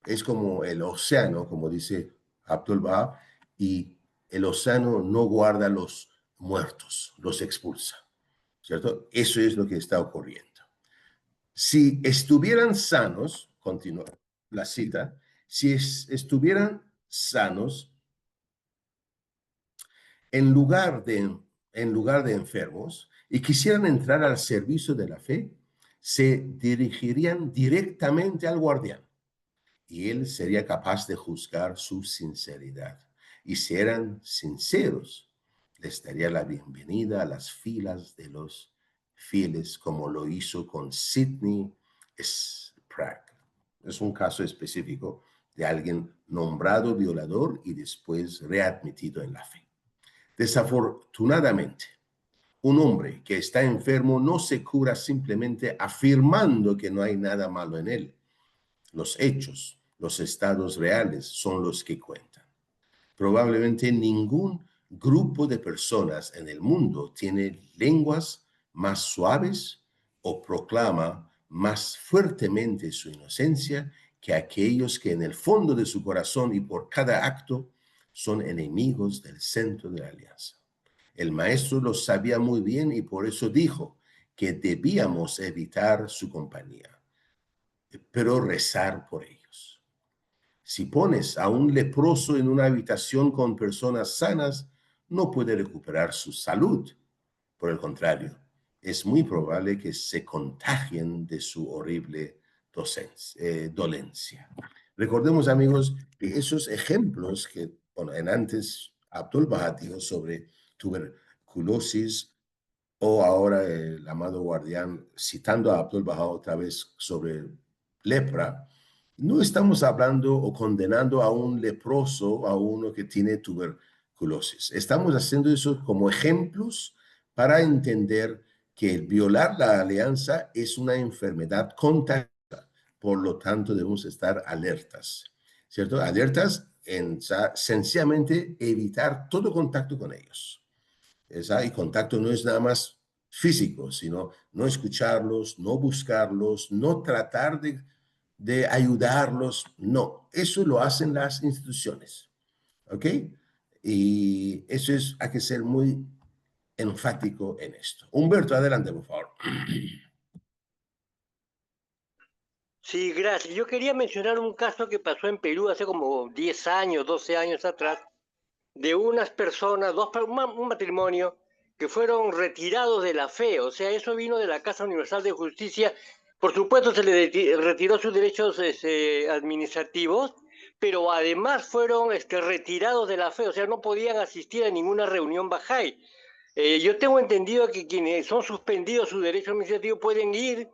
Speaker 1: es como el océano, como dice Abdul Baha, y el océano no guarda los muertos, los expulsa, ¿cierto? Eso es lo que está ocurriendo. Si estuvieran sanos, continúa la cita, si estuvieran sanos, en lugar de enfermos, y quisieran entrar al servicio de la fe, se dirigirían directamente al guardián y él sería capaz de juzgar su sinceridad. Y si eran sinceros, les daría la bienvenida a las filas de los fieles, como lo hizo con Sidney Sprague. Es un caso específico de alguien nombrado violador y después readmitido en la fe. Desafortunadamente, un hombre que está enfermo no se cura simplemente afirmando que no hay nada malo en él. Los hechos, los estados reales son los que cuentan. Probablemente ningún grupo de personas en el mundo tiene lenguas más suaves o proclama más fuertemente su inocencia que aquellos que en el fondo de su corazón y por cada acto son enemigos del centro de la alianza. El maestro lo sabía muy bien y por eso dijo que debíamos evitar su compañía, pero rezar por ellos. Si pones a un leproso en una habitación con personas sanas, no puede recuperar su salud. Por el contrario, es muy probable que se contagien de su horrible dolencia. Recordemos, amigos, que esos ejemplos que, bueno, en antes Abdul Baha dijo sobre tuberculosis, o ahora el amado guardián citando a Abdul Baha otra vez sobre lepra, no estamos hablando o condenando a un leproso, a uno que tiene tuberculosis. Estamos haciendo eso como ejemplos para entender que el violar la alianza es una enfermedad contagiosa. Por lo tanto, debemos estar alertas, ¿cierto? Alertas en sencillamente evitar todo contacto con ellos. Y contacto no es nada más físico, sino no escucharlos, no buscarlos, no tratar de ayudarlos. No, eso lo hacen las instituciones. ¿Ok? Y eso es, hay que ser muy enfático en esto. Humberto, adelante, por favor.
Speaker 2: Sí, gracias. Yo quería mencionar un caso que pasó en Perú hace como 10 años, 12 años atrás, de unas personas, un matrimonio, que fueron retirados de la fe. O sea, eso vino de la Casa Universal de Justicia. Por supuesto, se le retiró sus derechos administrativos, pero además fueron retirados de la fe. O sea, no podían asistir a ninguna reunión Bahá'í. Yo tengo entendido que quienes son suspendidos sus derechos administrativos pueden ir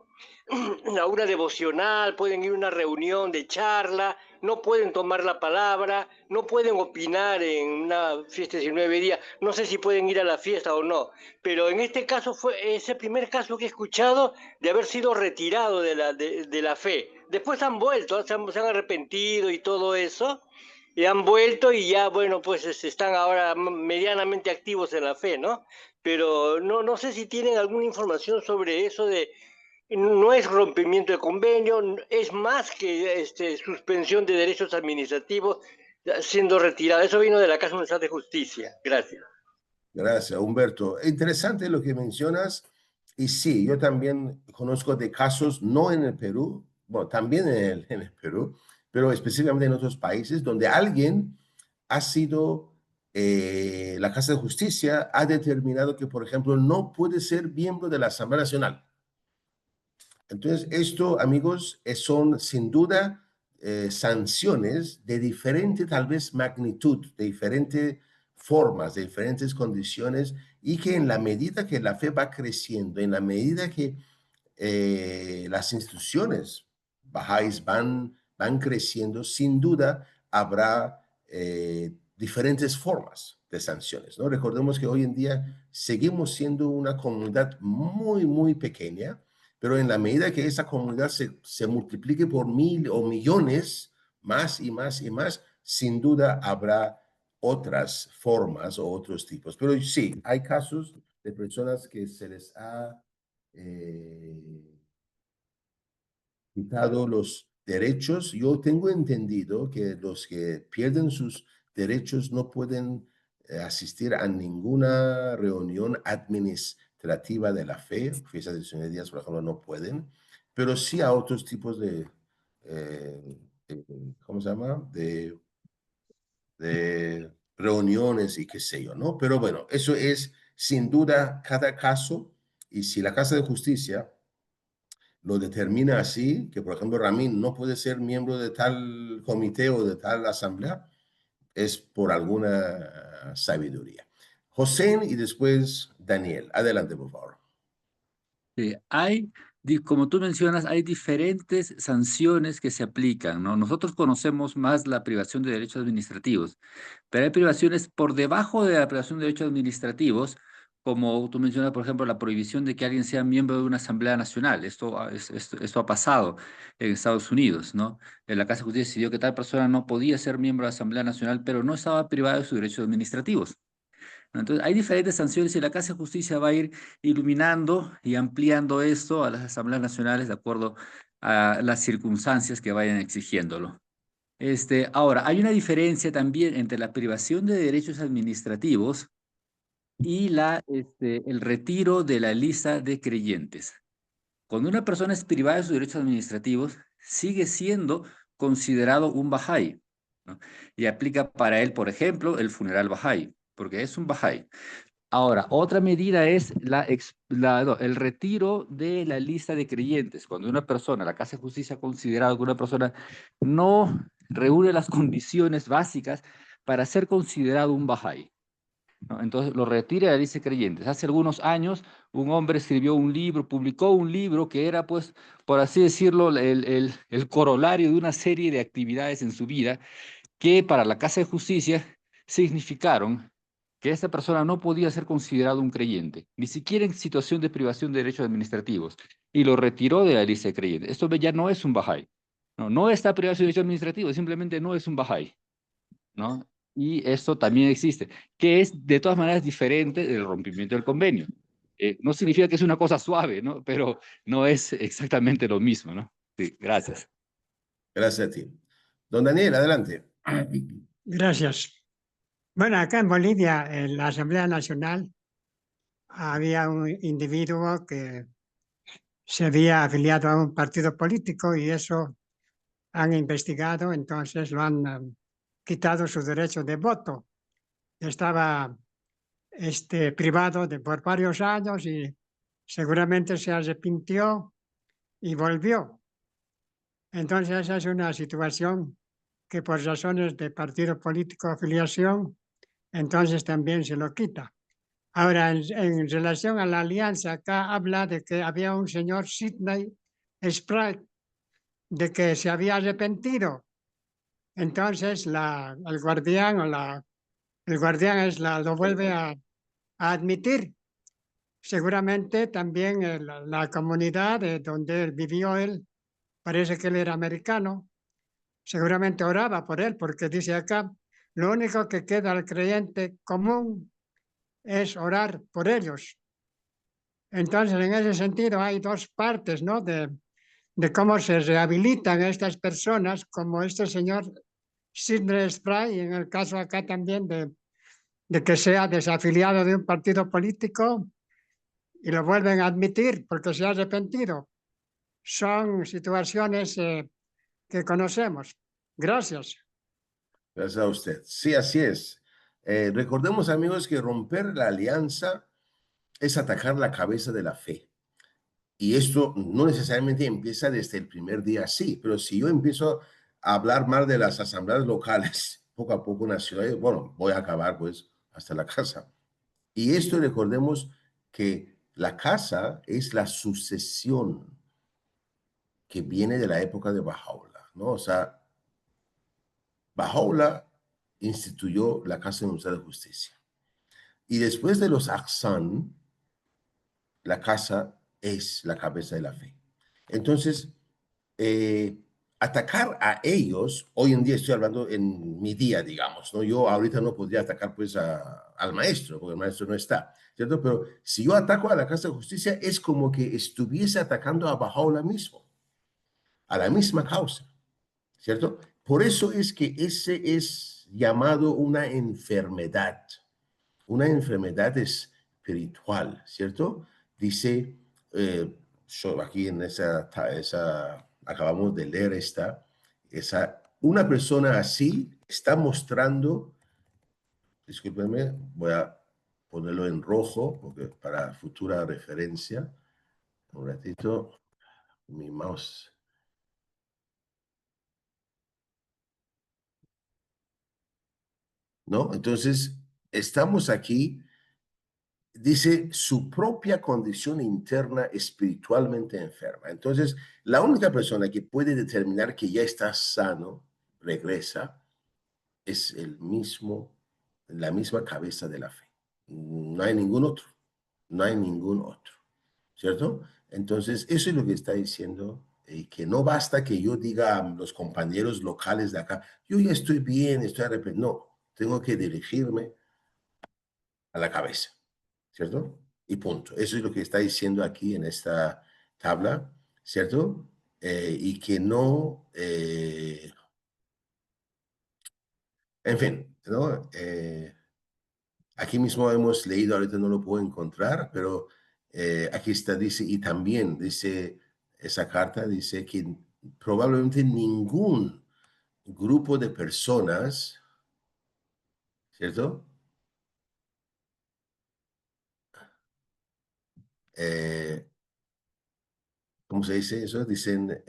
Speaker 2: a una devocional, pueden ir a una reunión de charla, no pueden tomar la palabra, no pueden opinar en una fiesta de 19 días, no sé si pueden ir a la fiesta o no, pero en este caso fue ese primer caso que he escuchado de haber sido retirado de la fe. Después han vuelto, se han arrepentido y todo eso, y han vuelto y ya, bueno, pues están ahora medianamente activos en la fe, ¿no? Pero no sé si tienen alguna información sobre eso de no es rompimiento de convenio, es más que suspensión de derechos administrativos siendo retirada. Eso vino de la Casa Universal de Justicia. Gracias.
Speaker 1: Gracias, Humberto. Interesante lo que mencionas. Y sí, yo también conozco de casos, no en el Perú, bueno, también en el Perú, pero específicamente en otros países, donde alguien ha sido, la Casa de Justicia ha determinado que, por ejemplo, no puede ser miembro de la Asamblea Nacional. Entonces, esto, amigos, son sin duda sanciones de diferente, tal vez, magnitud, de diferentes formas, de diferentes condiciones, y que en la medida que la fe va creciendo, en la medida que las instituciones bajáis van creciendo, sin duda habrá diferentes formas de sanciones, ¿no? Recordemos que hoy en día seguimos siendo una comunidad muy, muy pequeña, pero en la medida que esa comunidad se multiplique por 1000 o millones, más y más y más, sin duda habrá otras formas o otros tipos. Pero sí, hay casos de personas que se les ha quitado los derechos. Yo tengo entendido que los que pierden sus derechos no pueden asistir a ninguna reunión administrativa de la fe. Fiestas de 19 días, por ejemplo, no pueden, pero sí a otros tipos ¿cómo se llama? De reuniones y qué sé yo, ¿no? Pero bueno, eso es sin duda cada caso, y si la Casa de Justicia lo determina así, que por ejemplo Ramín no puede ser miembro de tal comité o de tal asamblea, es por alguna sabiduría. José y después Daniel. Adelante, por favor.
Speaker 5: Como tú mencionas, hay diferentes sanciones que se aplican, ¿no? Nosotros conocemos más la privación de derechos administrativos, pero hay privaciones por debajo de la privación de derechos administrativos, como tú mencionas, por ejemplo, la prohibición de que alguien sea miembro de una asamblea nacional. Esto ha pasado en Estados Unidos, ¿no? En la Casa de Justicia decidió que tal persona no podía ser miembro de la asamblea nacional, pero no estaba privada de sus derechos administrativos. Entonces, hay diferentes sanciones y la Casa de Justicia va a ir iluminando y ampliando esto a las asambleas nacionales de acuerdo a las circunstancias que vayan exigiéndolo. Ahora, hay una diferencia también entre la privación de derechos administrativos y el retiro de la lista de creyentes. Cuando una persona es privada de sus derechos administrativos, sigue siendo considerado un Bahá'í, ¿no? Y aplica para él, por ejemplo, el funeral Bahá'í, porque es un Bahá'í. Ahora, otra medida es el retiro de la lista de creyentes. Cuando una persona, la Casa de Justicia ha considerado que una persona no reúne las condiciones básicas para ser considerado un Bahá'í, ¿no? Entonces lo retira de la lista de creyentes. Hace algunos años un hombre escribió un libro, publicó un libro que era, pues, por así decirlo, el corolario de una serie de actividades en su vida que para la Casa de Justicia significaron que esta persona no podía ser considerado un creyente, ni siquiera en situación de privación de derechos administrativos, y lo retiró de la lista de creyentes. Esto ya no es un Bahá'í, no está privado de sus derechos administrativos, simplemente no es un Bahá'í, ¿no? y esto también existe, que es de todas maneras diferente del rompimiento del convenio. No significa que es una cosa suave, ¿no? Pero no es exactamente lo mismo, ¿no? Sí, gracias.
Speaker 1: Gracias a ti. Don Daniel, adelante.
Speaker 3: Gracias. Bueno, acá en Bolivia, en la Asamblea Nacional, había un individuo que se había afiliado a un partido político y eso han investigado, entonces lo han quitado su derecho de voto. Estaba privado por varios años y seguramente se arrepintió y volvió. Entonces esa es una situación que por razones de partido político afiliación, entonces también se lo quita. Ahora, en relación a la alianza, acá habla de que había un señor Sidney Sprague, de que se había arrepentido. Entonces el guardián el guardián lo vuelve a admitir. Seguramente también la comunidad de donde él vivió, él, parece que él era americano, seguramente oraba por él, porque dice acá, lo único que queda al creyente común es orar por ellos. Entonces, en ese sentido, hay dos partes, ¿no? De cómo se rehabilitan estas personas, como este señor Sidney Sprague, y en el caso acá también de que sea desafiliado de un partido político y lo vuelven a admitir porque se ha arrepentido. Son situaciones que conocemos. Gracias.
Speaker 1: Gracias a usted. Sí, así es. Recordemos, amigos, que romper la alianza es atacar la cabeza de la fe. Y esto no necesariamente empieza desde el primer día así, pero si yo empiezo a hablar mal de las asambleas locales, poco a poco en la ciudad, bueno, voy a acabar pues hasta la casa. Y esto recordemos que la casa es la sucesión que viene de la época de Bahá'u'lláh, ¿no? O sea, Bahá'u'lláh instituyó la Casa Universal de Justicia. Y después de los Ahsan, la casa es la cabeza de la fe. Entonces, atacar a ellos, hoy en día estoy hablando en mi día, digamos, ¿no? Yo ahorita no podría atacar pues al maestro, porque el maestro no está, ¿cierto? Pero si yo ataco a la Casa de Justicia, es como que estuviese atacando a Bahá'u'lláh mismo, a la misma causa, ¿cierto? Por eso es que ese es llamado una enfermedad espiritual, ¿cierto? Dice, aquí en acabamos de leer una persona así está mostrando, discúlpenme, voy a ponerlo en rojo porque para futura referencia, un ratito, mi mouse. ¿No? Entonces, estamos aquí, dice, su propia condición interna espiritualmente enferma. Entonces, la única persona que puede determinar que ya está sano, regresa, es la misma cabeza de la fe. No hay ningún otro, no hay ningún otro, ¿cierto? Entonces, eso es lo que está diciendo, que no basta que yo diga a los compañeros locales de acá, yo ya estoy bien, estoy arrepentido. No, tengo que dirigirme a la cabeza, ¿cierto? Y punto. Eso es lo que está diciendo aquí en esta tabla, ¿cierto? Y que no, en fin, ¿no? Aquí mismo hemos leído, ahorita no lo puedo encontrar, pero aquí está, dice, y también dice, esa carta dice que probablemente ningún grupo de personas, ¿cierto? Eh, ¿Cómo se dice eso? Dicen,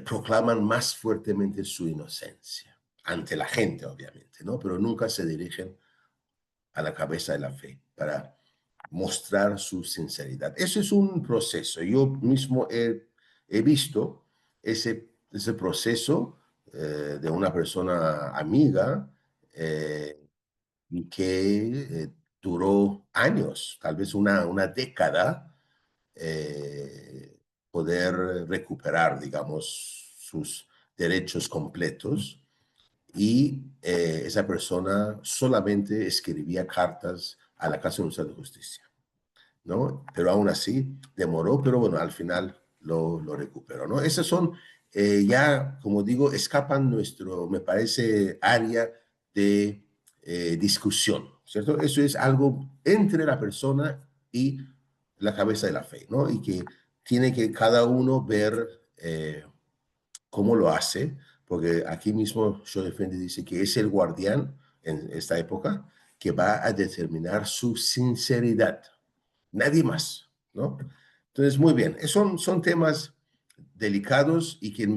Speaker 1: proclaman más fuertemente su inocencia, ante la gente, obviamente, ¿no? Pero nunca se dirigen a la cabeza de la fe para mostrar su sinceridad. Eso es un proceso. Yo mismo he visto ese proceso de una persona amiga que duró años, tal vez una década, poder recuperar, digamos, sus derechos completos. y esa persona solamente escribía cartas a la Casa Universal de Justicia, ¿no? Pero aún así demoró, pero bueno, al final lo recuperó, ¿no? Esas son ya, como digo, escapan nuestro, me parece, área de discusión, ¿cierto? Eso es algo entre la persona y la cabeza de la fe, ¿no? Y que tiene que cada uno ver cómo lo hace, porque aquí mismo Joe Effendi dice que es el guardián en esta época que va a determinar su sinceridad, nadie más, ¿no? Entonces, muy bien, son temas delicados y que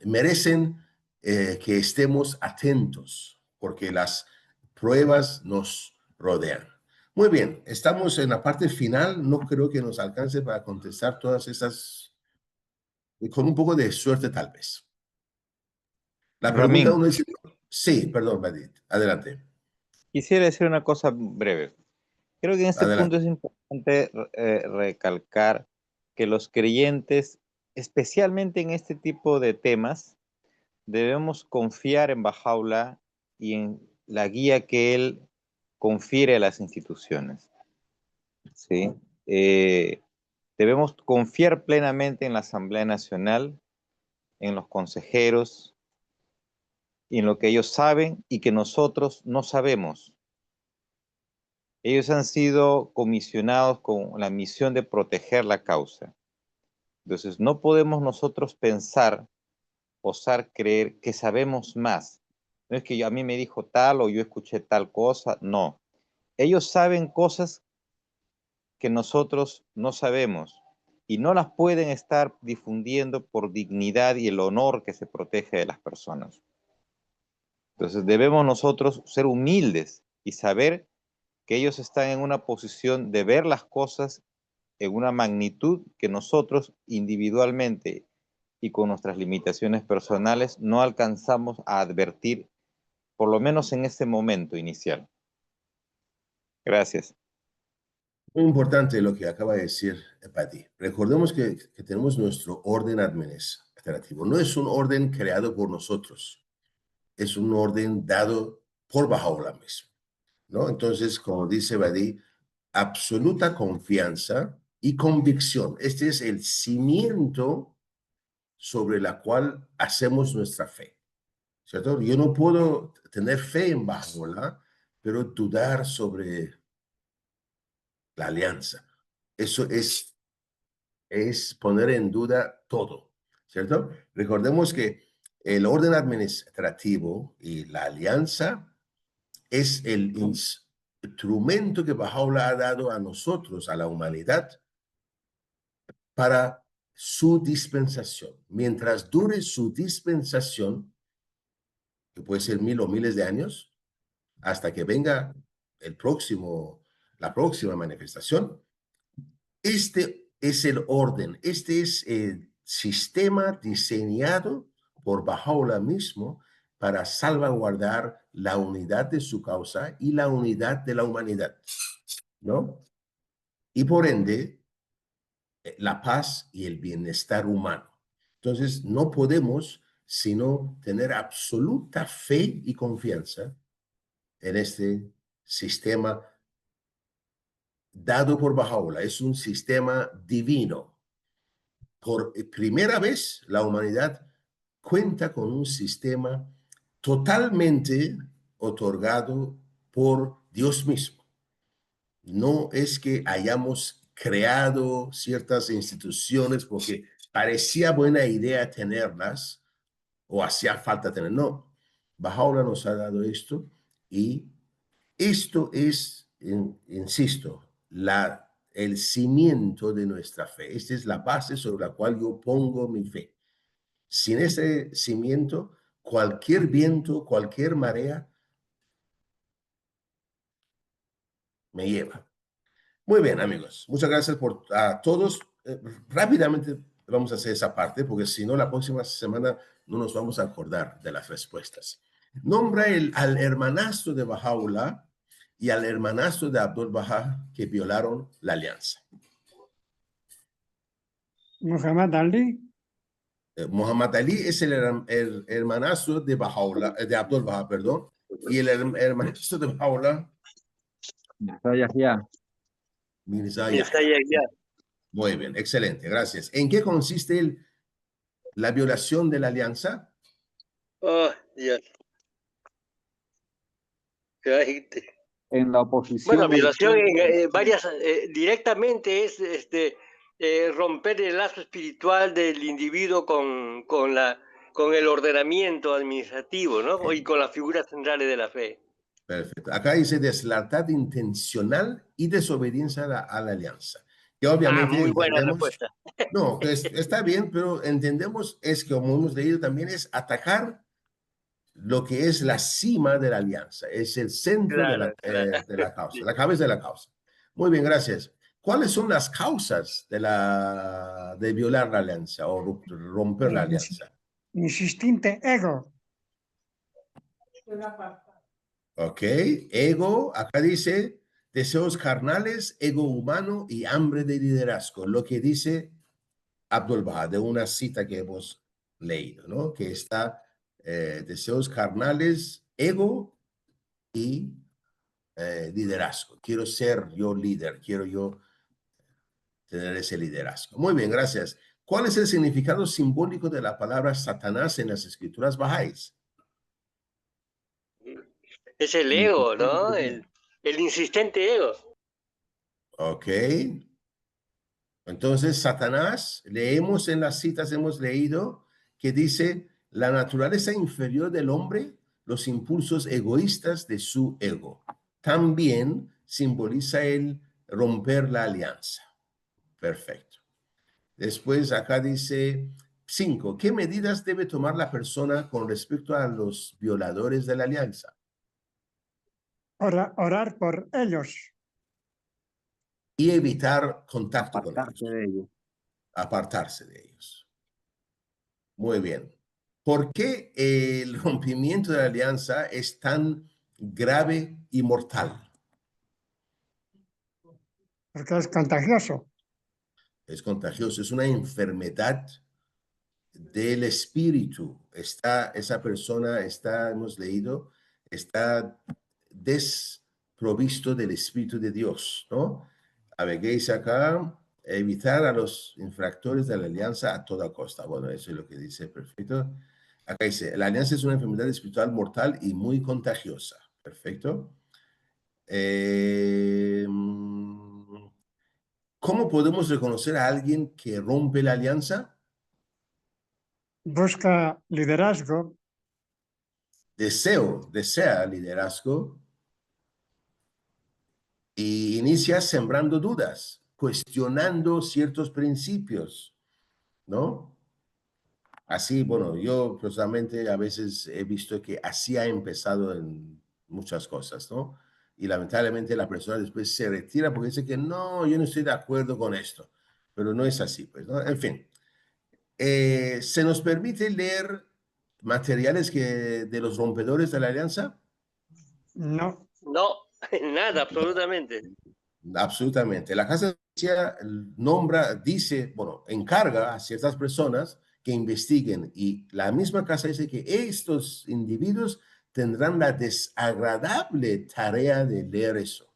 Speaker 1: merecen que estemos atentos, porque las pruebas nos rodean. Muy bien, estamos en la parte final, no creo que nos alcance para contestar todas esas, con un poco de suerte tal vez. La pregunta
Speaker 4: Ramín,
Speaker 1: uno dice, sí, perdón, Badit, adelante,
Speaker 4: quisiera decir una cosa breve. Creo que en este punto
Speaker 1: adelante.
Speaker 4: es importante recalcar que los creyentes, especialmente en este tipo de temas, debemos confiar en Bahá'u'lláh y en la guía que él confiere a las instituciones, ¿sí? Debemos confiar plenamente en la Asamblea Nacional, en los consejeros y en lo que ellos saben y que nosotros no sabemos. Ellos han sido comisionados con la misión de proteger la causa. Entonces, no podemos nosotros pensar, osar creer que sabemos más. No es que a mí me dijo tal o yo escuché tal cosa, no. Ellos saben cosas que nosotros no sabemos y no las pueden estar difundiendo por dignidad y el honor que se protege de las personas. Entonces, debemos nosotros ser humildes y saber que ellos están en una posición de ver las cosas en una magnitud que nosotros individualmente y con nuestras limitaciones personales no alcanzamos a advertir, por lo menos en este momento inicial. Gracias.
Speaker 1: Muy importante lo que acaba de decir Patti. Recordemos que tenemos nuestro orden administrativo. No es un orden creado por nosotros, es un orden dado por Bahá'u'lláh mismo, ¿no? Entonces, como dice Badi, absoluta confianza y convicción. Este es el cimiento sobre la cual hacemos nuestra fe, ¿cierto? Yo no puedo tener fe en Bahá'u'lláh, pero dudar sobre la alianza. Eso es poner en duda todo, ¿cierto? Recordemos que el orden administrativo y la alianza es el instrumento que Bahá'u'lláh ha dado a nosotros, a la humanidad, para su dispensación. Mientras dure su dispensación, que puede ser 1000 o miles de años, hasta que venga la próxima manifestación, este es el orden, este es el sistema diseñado por Bahá'u'lláh mismo para salvaguardar la unidad de su causa y la unidad de la humanidad, ¿no? Y por ende, la paz y el bienestar humano. Entonces, no podemos sino tener absoluta fe y confianza en este sistema dado por Bahá'u'lláh. Es un sistema divino. Por primera vez, la humanidad cuenta con un sistema totalmente otorgado por Dios mismo. No es que hayamos creado ciertas instituciones porque parecía buena idea tenerlas o hacía falta tener. No, Bahá'u'lláh nos ha dado esto y esto es, insisto, el cimiento de nuestra fe. Esta es la base sobre la cual yo pongo mi fe. Sin ese cimiento, cualquier viento, cualquier marea me lleva. Muy bien, amigos. Muchas gracias a todos. Rápidamente vamos a hacer esa parte, porque si no, la próxima semana no nos vamos a acordar de las respuestas. Nombra al hermanastro de Bahá'u'lláh y al hermanastro de Abdul Bahá que violaron la alianza.
Speaker 3: Muhammad Ali.
Speaker 1: Muhammad Ali es el hermanastro de Baha'u'llah, de Abdul Baha, perdón, y el hermanastro de Baha'u'llah,
Speaker 5: Mirza Yahya.
Speaker 1: Mirza
Speaker 2: Está
Speaker 1: Yahya.
Speaker 2: ahí ya.
Speaker 1: Muy bien, excelente, gracias. ¿En qué consiste la violación de la alianza?
Speaker 2: Oh, Dios. Ay,
Speaker 5: En la oposición.
Speaker 2: Bueno,
Speaker 5: al
Speaker 2: violación
Speaker 5: pueblo.
Speaker 2: en varias, directamente es romper el lazo espiritual del individuo con el ordenamiento administrativo, ¿no? Y con las figuras centrales de la fe.
Speaker 1: Perfecto. Acá dice deslealtad intencional y desobediencia a la alianza. Que
Speaker 2: Ah,
Speaker 1: obviamente
Speaker 2: muy buena
Speaker 1: entendemos,
Speaker 2: respuesta.
Speaker 1: no, que está bien, pero entendemos es que, como hemos leído también, es atacar lo que es la cima de la alianza, es el centro
Speaker 2: Claro, claro.
Speaker 1: de la causa,
Speaker 2: Sí.
Speaker 1: la cabeza de la causa. Muy bien, gracias. ¿Cuáles son las causas de violar la alianza o romper la alianza?
Speaker 3: Insistente ego.
Speaker 1: Ok, ego, acá dice deseos carnales, ego humano y hambre de liderazgo, lo que dice Abdul Baha de una cita que hemos leído, ¿no? Que está deseos carnales, ego y liderazgo. Quiero ser yo líder, quiero yo tener ese liderazgo. Muy bien, gracias. ¿Cuál es el significado simbólico de la palabra Satanás en las escrituras bahá'ís?
Speaker 2: Es el ego, ¿no? El insistente ego.
Speaker 1: Ok. Entonces, Satanás, leemos en las citas, hemos leído que dice la naturaleza inferior del hombre, los impulsos egoístas de su ego. También simboliza el romper la alianza. Perfecto. Después acá dice 5. ¿Qué medidas debe tomar la persona con respecto a los violadores de la alianza?
Speaker 3: Orar por ellos.
Speaker 1: Y evitar contacto con
Speaker 5: Apartarse
Speaker 1: ellos,
Speaker 5: de ellos.
Speaker 1: apartarse de ellos. Muy bien. ¿Por qué el rompimiento de la alianza es tan grave y mortal?
Speaker 3: Porque es contagioso.
Speaker 1: Es contagioso, es una enfermedad del espíritu. Esa persona hemos leído, está desprovisto del espíritu de Dios, ¿no? A ver, ¿qué dice acá? Evitar a los infractores de la alianza a toda costa. Bueno, eso es lo que dice, perfecto. Acá dice, la alianza es una enfermedad espiritual mortal y muy contagiosa. Perfecto. ¿Cómo podemos reconocer a alguien que rompe la alianza?
Speaker 3: Busca liderazgo.
Speaker 1: Desea liderazgo y inicia sembrando dudas, cuestionando ciertos principios, ¿no? Así, bueno, yo personalmente a veces he visto que así ha empezado en muchas cosas, ¿no? Y lamentablemente la persona después se retira porque dice que no, yo no estoy de acuerdo con esto, pero no es así, pues, ¿no? En fin, ¿se nos permite leer materiales de los rompedores de la alianza?
Speaker 3: No.
Speaker 2: No, nada, absolutamente.
Speaker 1: Absolutamente. La Casa de Justicia dice, bueno, encarga a ciertas personas que investiguen y la misma casa dice que estos individuos tendrán la desagradable tarea de leer eso.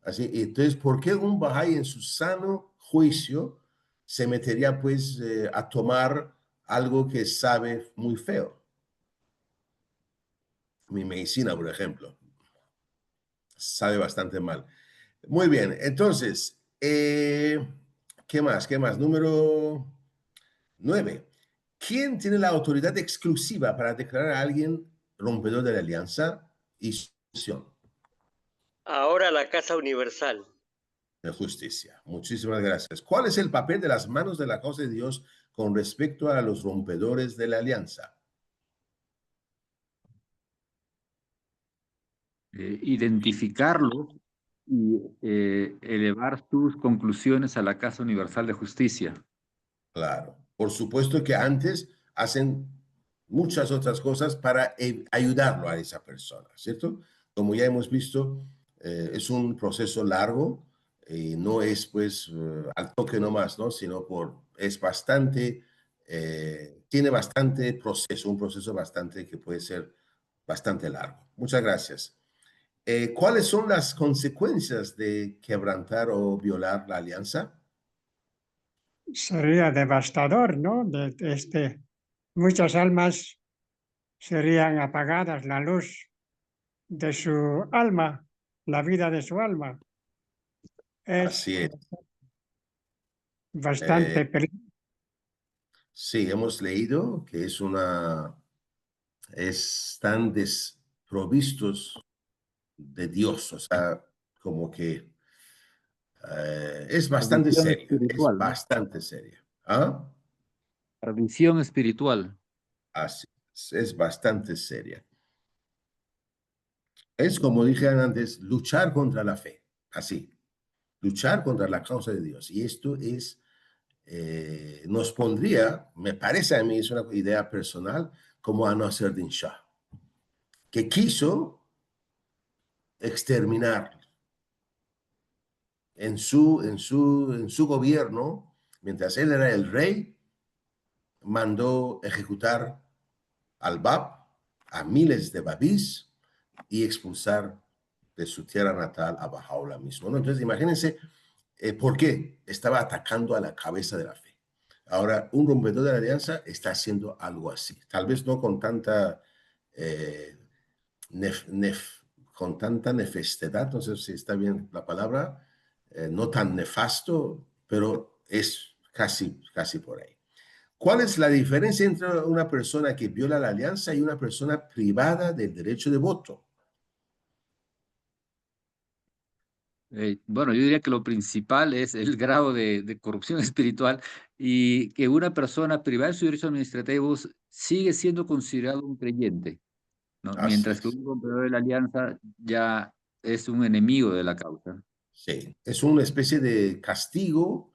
Speaker 1: Así, entonces, ¿por qué un Bahá'í en su sano juicio se metería pues a tomar algo que sabe muy feo? Mi medicina, por ejemplo, sabe bastante mal. Muy bien, entonces, ¿qué más? ¿Qué más? Número 9. ¿Quién tiene la autoridad exclusiva para declarar a alguien rompedor de la alianza y solución
Speaker 2: Ahora la Casa Universal.
Speaker 1: de justicia? Muchísimas gracias. ¿Cuál es el papel de las manos de la causa de Dios con respecto a los rompedores de la alianza?
Speaker 5: Identificarlo y elevar sus conclusiones a la Casa Universal de Justicia.
Speaker 1: Claro. Por supuesto que antes hacen muchas otras cosas para ayudarlo a esa persona, ¿cierto? Como ya hemos visto, es un proceso largo y no es pues al toque nomás, ¿no? Sino es bastante tiene bastante proceso, un proceso bastante que puede ser bastante largo. Muchas gracias. ¿Cuáles son las consecuencias de quebrantar o violar la alianza?
Speaker 3: Sería devastador, ¿no? Muchas almas serían apagadas, la luz de su alma, la vida de su alma. Es
Speaker 1: Así es.
Speaker 3: bastante peligroso.
Speaker 1: Sí, hemos leído que están desprovistos de Dios, o sea, como que es
Speaker 5: La
Speaker 1: bastante
Speaker 5: visión
Speaker 1: seria, es
Speaker 5: espiritual, ¿no?
Speaker 1: bastante seria. ¿Ah?
Speaker 5: La visión espiritual.
Speaker 1: Así es bastante seria. Es como dije antes, luchar contra la fe, así, luchar contra la causa de Dios. Y esto nos pondría, me parece a mí, es una idea personal, como a Nasser-Din Shah, que quiso exterminar en su gobierno, mientras él era el rey, mandó ejecutar al Bab, a miles de babís, y expulsar de su tierra natal a Bahá'u'lláh mismo, ¿no? Entonces, imagínense por qué estaba atacando a la cabeza de la fe. Ahora, un rompedor de la alianza está haciendo algo así, tal vez no con tanta eh, con tanta nefastedad, no sé si está bien la palabra, no tan nefasto, pero es casi por ahí. ¿Cuál es la diferencia entre una persona que viola la alianza y una persona privada del derecho de voto?
Speaker 5: Bueno, yo diría que lo principal es el grado de corrupción espiritual y que una persona privada de sus derechos administrativos sigue siendo considerado un creyente, ¿no?
Speaker 1: Así
Speaker 5: Mientras que
Speaker 1: es.
Speaker 5: un rompedor de la alianza ya es un enemigo de la causa.
Speaker 1: Sí, es una especie de castigo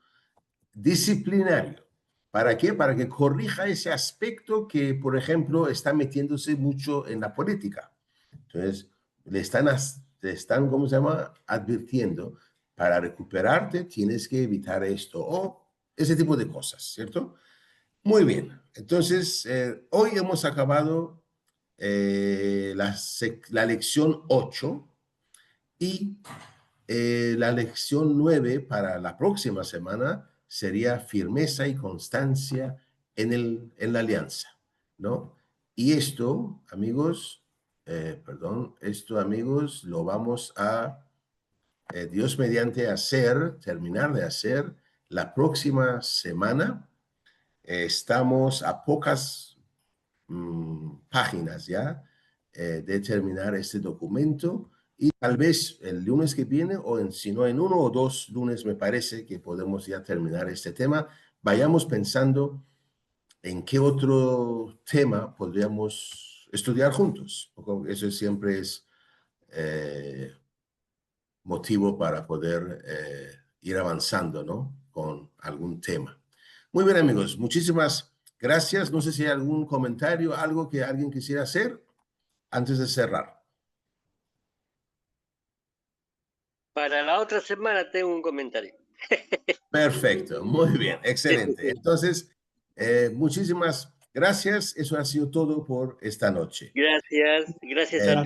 Speaker 1: disciplinario. ¿Para qué? Para que corrija ese aspecto que, por ejemplo, está metiéndose mucho en la política. Entonces, le están, ¿cómo se llama? Advirtiendo, para recuperarte tienes que evitar esto o ese tipo de cosas, ¿cierto? Muy bien. Entonces, hoy hemos acabado la lección 8 y la lección 9 para la próxima semana sería firmeza y constancia en la alianza, ¿no? Y esto, amigos, amigos, lo vamos a, Dios mediante, terminar de hacer la próxima semana. Estamos a pocas páginas ya de terminar este documento y tal vez el lunes que viene si no en 1 o 2 lunes me parece que podemos ya terminar este tema. Vayamos pensando en qué otro tema podríamos estudiar juntos. Eso siempre es motivo para poder ir avanzando, ¿no? Con algún tema. Muy bien, amigos, muchísimas gracias. No sé si hay algún comentario, algo que alguien quisiera hacer antes de cerrar.
Speaker 2: Para la otra semana tengo un comentario.
Speaker 1: Perfecto, muy bien, excelente. Entonces, muchísimas gracias. Eso ha sido todo por esta noche.
Speaker 2: Gracias a